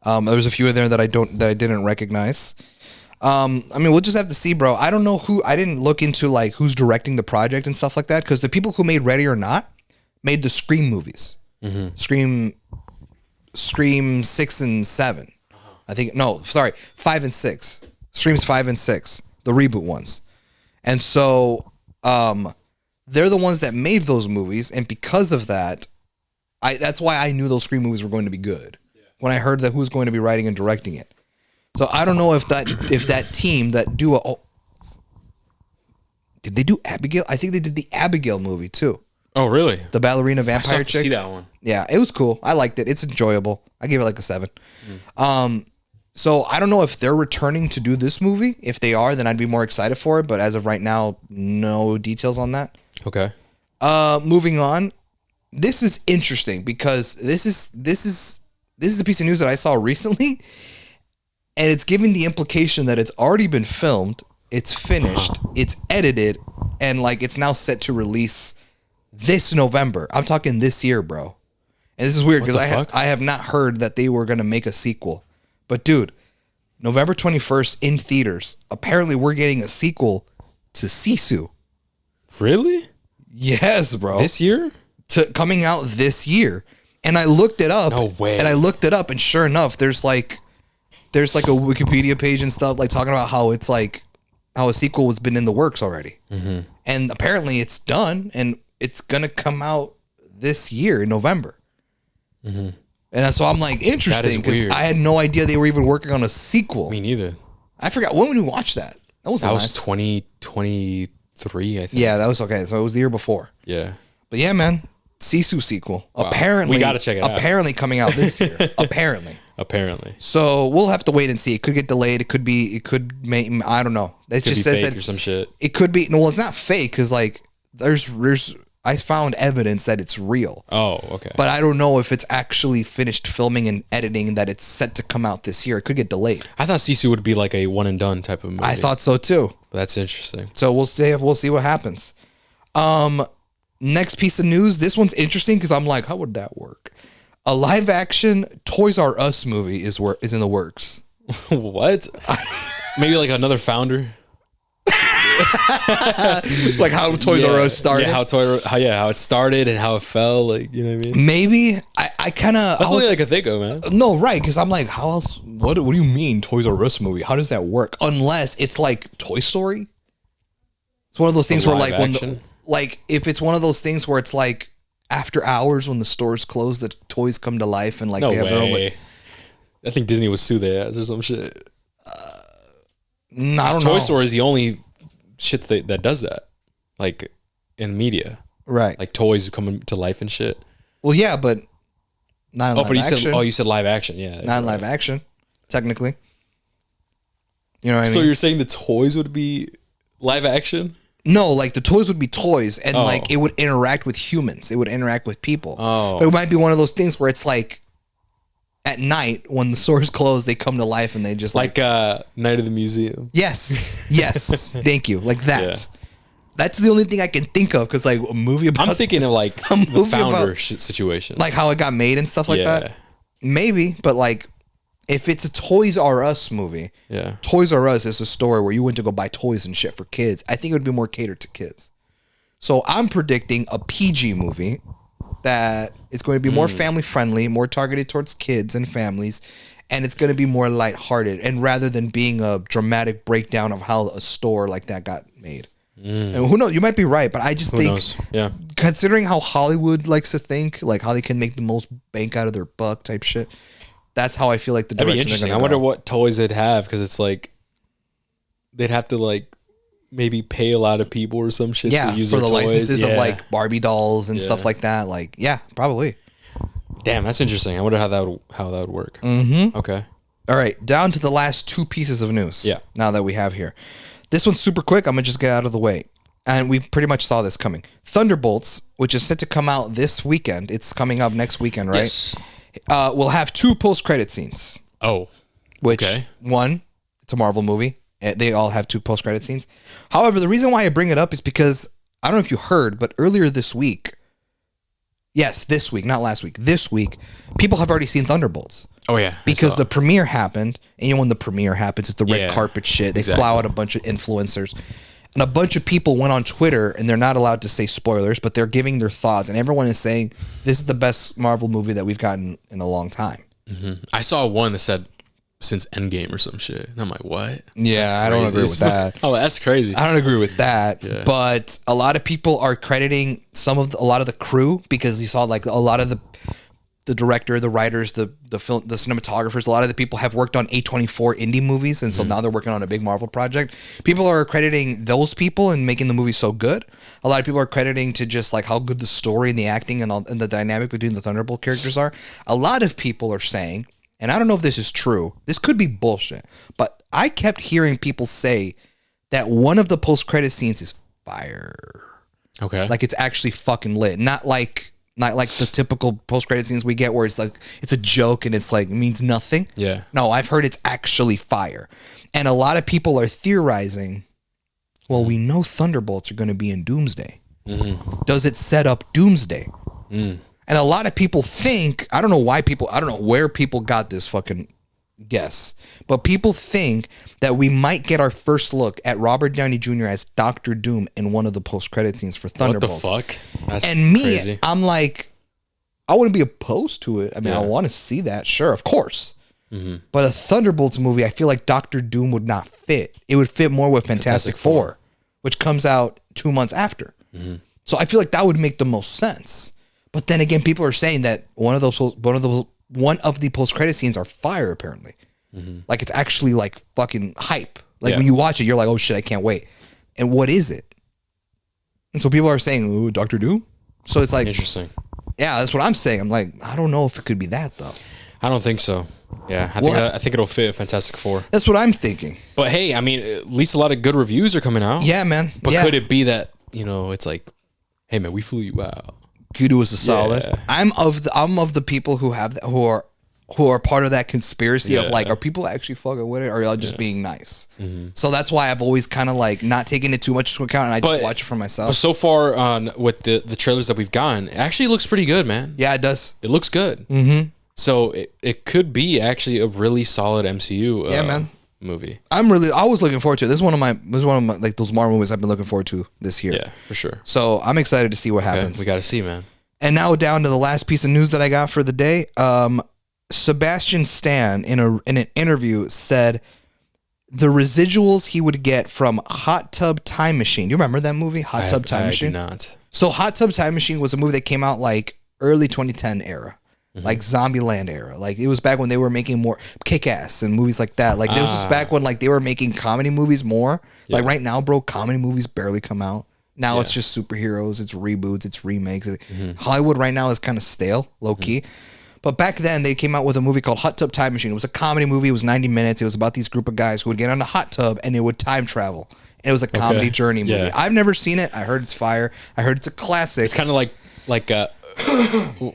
There was a few in there that I didn't recognize. I mean, we'll just have to see, bro. I don't know who. I didn't look into like who's directing the project and stuff like that, because the people who made Ready or Not made the Scream movies. Scream 6 and 7. I think 5 and 6. Screams 5 and 6, the reboot ones. And so they're the ones that made those movies, and because of that, that's why I knew those Scream movies were going to be good. When I heard that who was going to be writing and directing it. So I don't know if that team that did they do Abigail? I think they did the Abigail movie too. Oh, really? The ballerina vampire chick. See that one? Yeah, it was cool. I liked it. It's enjoyable. I gave it like a 7. So I don't know if they're returning to do this movie. If they are, then I'd be more excited for it. But as of right now, no details on that. Okay. Moving on. This is interesting because this is a piece of news that I saw recently, and it's giving the implication that it's already been filmed, it's finished, it's edited, and like it's now set to release this November. I'm talking this year, bro. And this is weird because I have not heard that they were going to make a sequel. But dude, November 21st in theaters. Apparently we're getting a sequel to Sisu. Really? Yes, bro. This year? Coming out this year. And I looked it up. No way. And I looked it up, and sure enough, there's like a Wikipedia page and stuff like talking about how it's like how a sequel has been in the works already. Mm-hmm. And apparently it's done, and it's going to come out this year in November. Mm-hmm. And so I'm like, interesting, because I had no idea they were even working on a sequel. Me neither. I forgot. When did we watch that? That was 2023, I think. Yeah, that was okay. So it was the year before. Yeah. But yeah, man, Sisu sequel. Wow. Apparently. We got to check it out. Apparently coming out this year. Apparently. So we'll have to wait and see. It could get delayed. It could make, I don't know. It just says that or some shit. It could be, no, well, it's not fake because like I found evidence that it's real. Oh, okay. But I don't know if it's actually finished filming and editing, that it's set to come out this year. It could get delayed. I thought Sisu would be like a one and done type of movie. I thought so too. But that's interesting. So we'll see what happens. Next piece of news. This one's interesting because I'm like, how would that work? A live action Toys R Us movie is in the works. What? Maybe like another founder. Like how Toys R Us started. Yeah, how it started and how it fell. Like, you know what I mean? Maybe I kind of. That's only like a think of, man. No, right? Because I'm like, how else? What do you mean Toys R Us movie? How does that work? Unless it's like Toy Story. It's one of those things where like if it's one of those things where it's like after hours when the stores close, the toys come to life and like they have their own. Like, I think Disney would sue their ass or some shit. I don't know. Toy Story is the only shit that does that, like in media, right? Like toys coming to life and shit. Well, yeah, but not in live action. You said live action, yeah. Not in live action, technically. You know what I mean? So you're saying the toys would be live action? No, like the toys would be toys, and like it would interact with humans. It would interact with people. But it might be one of those things where it's like at night when the stores close, they come to life and they just like Night of the Museum. Yes. Thank you. Like that. Yeah. That's the only thing I can think of because like a movie about. I'm thinking of like the founder situation, like how it got made and stuff like that. Maybe, but like if it's a Toys R Us movie, Toys R Us is a store where you went to go buy toys and shit for kids. I think it would be more catered to kids. So I'm predicting a PG movie that is going to be more family friendly, more targeted towards kids and families, and it's going to be more lighthearted. And rather than being a dramatic breakdown of how a store like that got made. And who knows? You might be right, but I just think, considering how Hollywood likes to think, like how they can make the most bank out of their buck type shit, that's how I feel like the direction. That'd be interesting. I wonder what toys they'd have, because it's like they'd have to like maybe pay a lot of people or some shit to use for their the toys. Licenses of like Barbie dolls and stuff like that. Like, probably. Damn, that's interesting. I wonder how that would work. Mm-hmm. Okay. All right, down to the last two pieces of news. Yeah. Now that we have here, this one's super quick. I'm gonna just get out of the way, and we pretty much saw this coming. Thunderbolts, which is set to come out this weekend. It's coming up next weekend, right? Yes. We'll have two post-credit scenes. Oh. Which one? It's a Marvel movie. They all have two post-credit scenes. However, the reason why I bring it up is because I don't know if you heard, but earlier this week. Yes, this week, not last week. This week, people have already seen Thunderbolts. Oh, yeah. Because the premiere happened, and you know when the premiere happens, it's the red carpet shit. They fly out a bunch of influencers. And a bunch of people went on Twitter, and they're not allowed to say spoilers, but they're giving their thoughts. And everyone is saying, this is the best Marvel movie that we've gotten in a long time. Mm-hmm. I saw one that said, since Endgame or some shit. And I'm like, what? Yeah, I don't agree with that. Oh, that's crazy. I don't agree with that. Yeah. But a lot of people are crediting a lot of the crew, because you saw like a lot of the director, the writers, the film, the cinematographers, a lot of the people have worked on A24 indie movies, and so now they're working on a big Marvel project. People are crediting those people and making the movie so good. A lot of people are crediting to just like how good the story and the acting and the dynamic between the Thunderbolt characters are. A lot of people are saying, and I don't know if this is true, this could be bullshit, but I kept hearing people say that one of the post-credit scenes is fire. Okay. Like it's actually fucking lit. Not like the typical post-credit scenes we get where it's like it's a joke and it's like it means nothing. Yeah. No, I've heard it's actually fire. And a lot of people are theorizing, well, we know Thunderbolts are going to be in Doomsday. Does it set up Doomsday? And a lot of people think, I don't know where people got this fucking guess, but people think that we might get our first look at Robert Downey Jr. as Doctor Doom in one of the post-credit scenes for Thunderbolts. What the fuck? That's and me, crazy. I'm like, I wouldn't be opposed to it. I mean, I want to see that, sure, of course. But a Thunderbolts movie, I feel like Doctor Doom would not fit. It would fit more with Fantastic Four, which comes out 2 months after. So I feel like that would make the most sense. But then again, people are saying that one of the post-credit scenes are fire, apparently. Like, it's actually like fucking hype. Like, when you watch it, you're like, oh shit, I can't wait. And what is it? And so people are saying, ooh, Doctor Doom? So it's like, interesting. Yeah, that's what I'm saying. I'm like, I don't know if it could be that though. I don't think so. Yeah, I think it'll fit Fantastic Four. That's what I'm thinking. But hey, I mean, at least a lot of good reviews are coming out. Yeah, man. But could it be that, it's like, hey man, we flew you out. Kudu is a solid. Yeah. I'm of the people who are part of that conspiracy of like, are people actually fucking with it, or are y'all just being nice? So that's why I've always kind of like not taken it too much into account, and I just watch it for myself. But so far on with the trailers that we've gotten, it actually looks pretty good, man. Yeah, it does. It looks good. So it could be actually a really solid MCU movie. I was looking forward to it. This is one of my like those Marvel movies I've been looking forward to this year. Yeah, for sure. So I'm excited to see what happens. We got to see, man. And now down to the last piece of news that I got for the day. Sebastian Stan in an interview said the residuals he would get from Hot Tub Time Machine. Do you remember that movie, Hot Tub Time Machine? I do not. So Hot Tub Time Machine was a movie that came out like early 2010 era. Like Zombieland era. Like it was back when they were making more Kick-Ass and movies like that. Like this was back when like they were making comedy movies more. Yeah. Like right now, bro, comedy movies barely come out. Now it's just superheroes, it's reboots, it's remakes. Hollywood right now is kind of stale, low key. But back then they came out with a movie called Hot Tub Time Machine. It was a comedy movie. It was 90 minutes. It was about these group of guys who would get on a hot tub and it would time travel. And it was a comedy journey movie. Yeah. I've never seen it. I heard it's fire. I heard it's a classic. It's kind of like the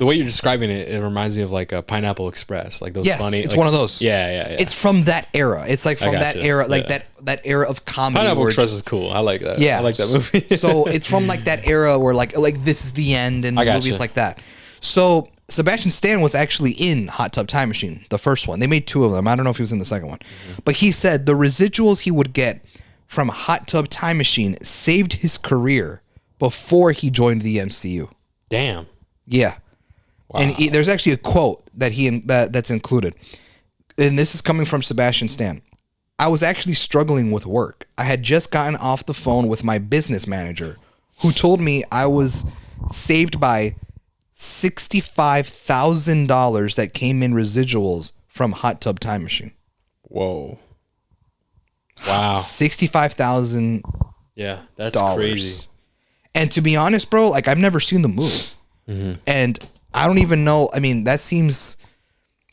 way you're describing it, it reminds me of like a Pineapple Express, like those funny. It's one of those. Yeah. It's from that era. It's like from that era, like that era of comedy. Pineapple Express is cool. I like that. Yeah, I like that movie. So it's from like that era where like this is the end and movies like that. So Sebastian Stan was actually in Hot Tub Time Machine, the first one. They made 2 of them. I don't know if he was in the second one, but he said the residuals he would get from Hot Tub Time Machine saved his career before he joined the MCU. Damn. Yeah. Wow. And there's actually a quote that that's included. And this is coming from Sebastian Stan. I was actually struggling with work. I had just gotten off the phone with my business manager who told me I was saved by $65,000 that came in residuals from Hot Tub Time Machine. Whoa. Wow. $65,000. Yeah, that's crazy. And to be honest, bro, like I've never seen the movie, and I don't even know. I mean, that seems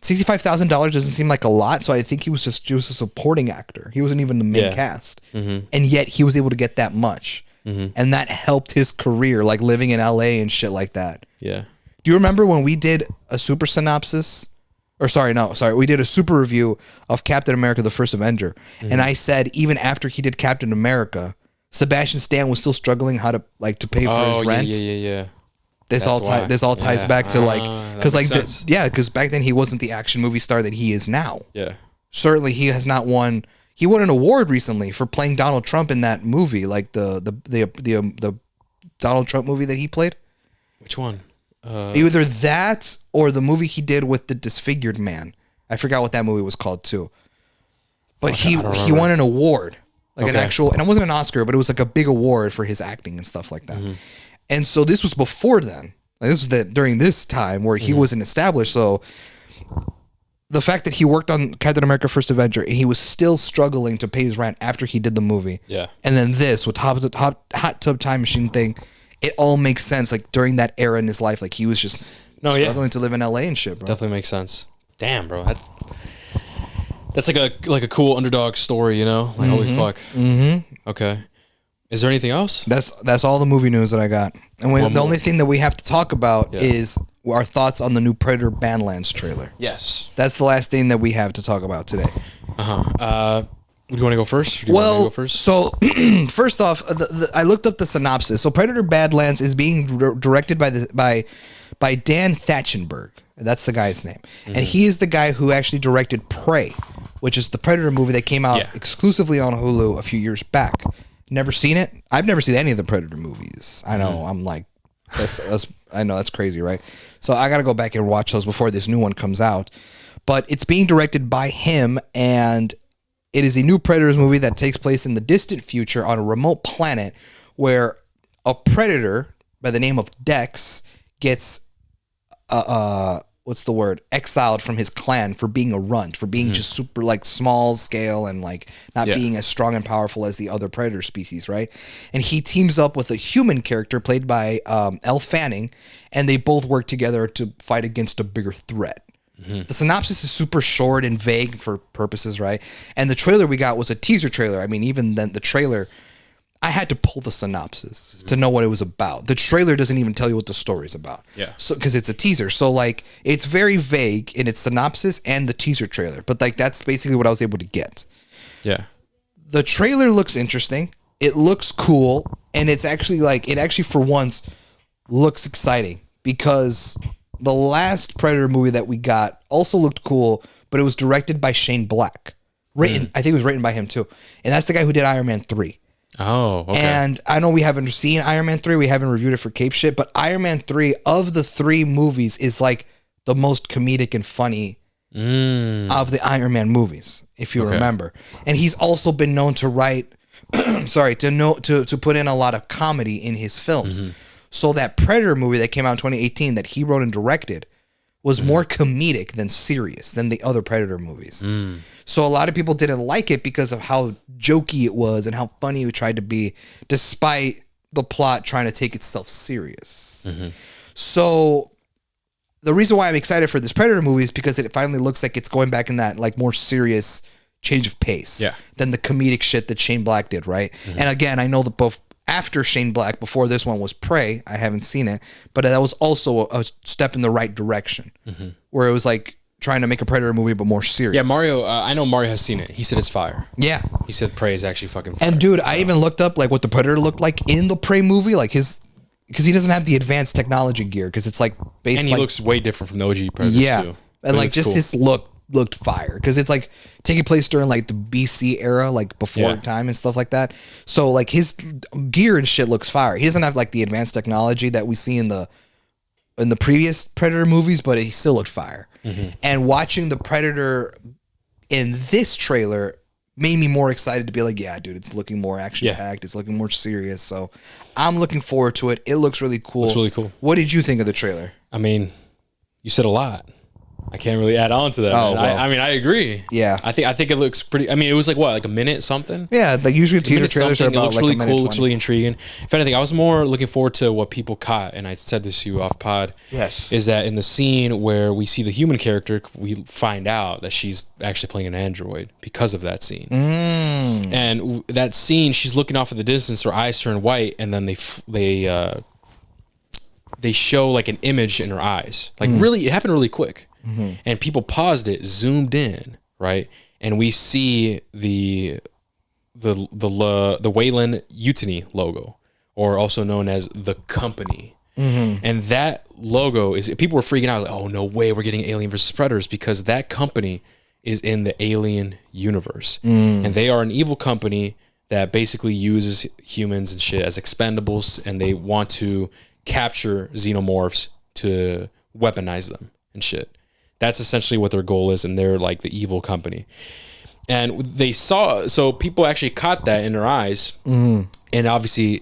$65,000 doesn't seem like a lot. So I think he was a supporting actor. He wasn't even the main cast, and yet he was able to get that much, and that helped his career, like living in LA and shit like that. Yeah. Do you remember when we did a super synopsis? We did a super review of Captain America: The First Avenger, and I said even after he did Captain America, Sebastian Stan was still struggling how to pay for his rent. Yeah. This all ties back to because back then he wasn't the action movie star that he is now. Yeah. Certainly he has not won. He won an award recently for playing Donald Trump in that movie, like the Donald Trump movie that he played. Which one? Either that or the movie he did with the disfigured man. I forgot what that movie was called too. But he won an award. Like an actual, and it wasn't an Oscar, but it was like a big award for his acting and stuff like that. And so this was before then. Like this was during this time where he wasn't established. So the fact that he worked on Captain America: First Avenger and he was still struggling to pay his rent after he did the movie. Yeah. And then this with Hot Tub Time Machine thing, it all makes sense. Like during that era in his life, like he was just struggling to live in LA and shit, bro. Definitely makes sense. Damn, bro. That's like a cool underdog story, Like holy fuck. Okay. Is there anything else? That's all the movie news that I got. And the only thing that we have to talk about is our thoughts on the new Predator Badlands trailer. Yes. That's the last thing that we have to talk about today. Do you want to go first? Or do you want me to go first? So first off, I looked up the synopsis. So Predator Badlands is being directed by Dan Trachtenberg. That's the guy's name. And he is the guy who actually directed Prey, which is the Predator movie that came out exclusively on Hulu a few years back. Never seen it. I've never seen any of the Predator movies. I know. I'm like, I know that's crazy, right? So I got to go back and watch those before this new one comes out. But it's being directed by him, and it is a new Predators movie that takes place in the distant future on a remote planet where a predator by the name of Dex gets exiled from his clan for being a runt, for being just super like small scale and like not being as strong and powerful as the other predator species, right? And he teams up with a human character played by Elle Fanning, and they both work together to fight against a bigger threat. The synopsis is super short and vague for purposes, right? And the trailer we got was a teaser trailer. I mean, even then the trailer, I had to pull the synopsis to know what it was about. The trailer doesn't even tell you what the story's about. Yeah. So, because it's a teaser. So, like, it's very vague in its synopsis and the teaser trailer. But, like, that's basically what I was able to get. Yeah. The trailer looks interesting. It looks cool. And it's actually, like, for once looks exciting. Because the last Predator movie that we got also looked cool, but it was directed by Shane Black. I think it was written by him, too. And that's the guy who did Iron Man 3. Oh, okay. And I know we haven't seen Iron Man 3. We haven't reviewed it for Cape Shit, but Iron Man 3 of the 3 movies is like the most comedic and funny of the Iron Man movies, if you remember. And he's also been known to write, to put in a lot of comedy in his films. So that Predator movie that came out in 2018 that he wrote and directed was more comedic than serious than the other Predator movies. So a lot of people didn't like it because of how jokey it was and how funny it tried to be, despite the plot trying to take itself serious. So the reason why I'm excited for this Predator movie is because it finally looks like it's going back in that like more serious change of pace than the comedic shit that Shane Black did, right? And again, I know that both after Shane Black, before this one was Prey, I haven't seen it, but that was also a step in the right direction, where it was like trying to make a Predator movie but more serious. Yeah, Mario, I know Mario has seen it. He said it's fire. Yeah. He said Prey is actually fucking fire. And dude, I even looked up like what the Predator looked like in the Prey movie, like because he doesn't have the advanced technology gear, because it's like based. And he looks way different from the OG Predators too. And like just his look looked fire, because it's like taking place during like the BC era, like before time and stuff like that. So like his gear and shit looks fire. He doesn't have like the advanced technology that we see in the previous Predator movies, but he still looked fire. And watching the Predator in this trailer made me more excited to be like, yeah, dude, it's looking more action packed. It's looking more serious. So I'm looking forward to it. It looks really cool. Looks really cool. What did you think of the trailer? I mean, you said a lot. I can't really add on to that. Oh, well. I mean, I agree. Yeah. I think it looks pretty. I mean, it was like what, like a minute something? Yeah, like usually teaser trailers are about it looks like really a minute cool. 20. Looks really intriguing. If anything, I was more looking forward to what people caught, and I said this to you off pod. Yes. Is that in the scene where we see the human character, we find out that she's actually playing an android because of that scene. And that scene, she's looking off in the distance, her eyes turn white, and then they show like an image in her eyes. Like really, it happened really quick. And people paused it, zoomed in, right? And we see the Wayland Yōtei logo, or also known as the company. And that logo is, people were freaking out, like, oh, no way, we're getting Alien versus Predators, because that company is in the Alien universe. And they are an evil company that basically uses humans and shit as expendables, and they want to capture xenomorphs to weaponize them and shit. That's essentially what their goal is, and they're like the evil company. And they saw, so people actually caught that in their eyes, and obviously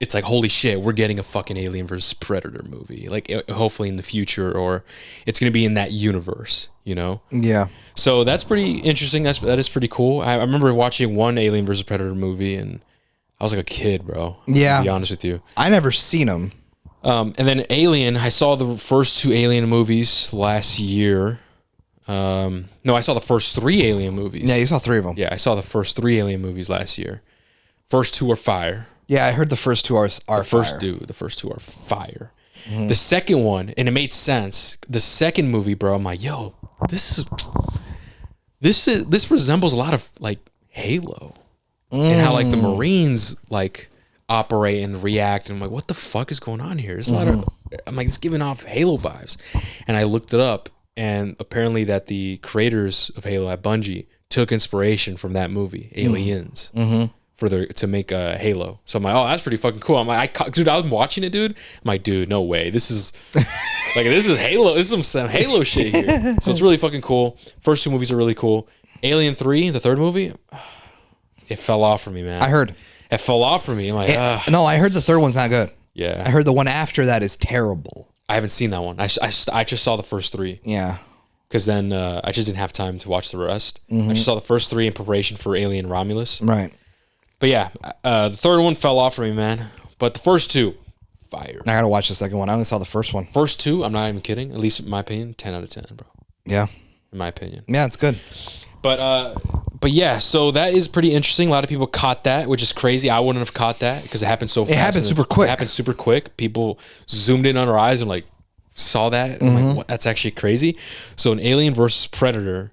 it's like, holy shit, we're getting a fucking Alien versus Predator movie, like hopefully in the future, or it's going to be in that universe, you know? Yeah. So that's pretty interesting. That is pretty cool. I remember watching one Alien versus Predator movie, and I was like a kid, bro. Yeah. To be honest with you. I never seen them. And then Alien, I saw the first 2 Alien movies last year. No, I saw the first 3 Alien movies. Yeah, you saw 3 of them. Yeah, I saw the first 3 Alien movies last year. First 2 are fire. Yeah, I heard the first 2 are fire. The first 2 are fire. The second one, and it made sense. The second movie, bro, I'm like, yo, this resembles a lot of like Halo and how like the Marines like operate and react. And I'm like, what the fuck is going on here? There's a lot of, I'm like, it's giving off Halo vibes. And I looked it up, and apparently that the creators of Halo at Bungie took inspiration from that movie, Aliens, to make a Halo. So I'm like, oh, that's pretty fucking cool. I'm like, dude, I was watching it, dude. I'm like, dude, no way. This is like, this is Halo. This is some Halo shit here. So it's really fucking cool. First two movies are really cool. Alien 3, the third movie, it fell off for me, man. I heard. It fell off for me. I'm like, no, I heard the third one's not good. Yeah. I heard the one after that is terrible. I haven't seen that one. I just saw the first three. Yeah. Because then I just didn't have time to watch the rest. I just saw the first three in preparation for Alien Romulus. Right. But yeah, the third one fell off for me, man. But the first two, fire. I gotta watch the second one. I only saw the first one. First two, I'm not even kidding. At least in my opinion, 10 out of 10, bro. Yeah. In my opinion. Yeah, it's good. But yeah, so that is pretty interesting. A lot of people caught that, which is crazy. I wouldn't have caught that because it happened so fast. It happened super quick. It happened super quick. People zoomed in on our eyes and like saw that. And I'm like, what? That's actually crazy. So an Alien versus Predator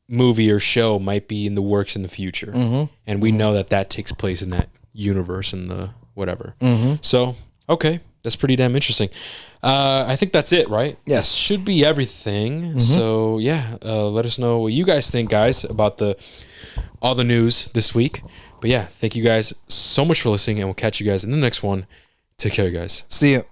movie or show might be in the works in the future. And we know that takes place in that universe and the whatever. So, okay. That's pretty damn interesting. I think that's it, right? Yes. That should be everything. So yeah, let us know what you guys think, guys, about all the news this week. But yeah, thank you guys so much for listening, and we'll catch you guys in the next one. Take care, guys. See you.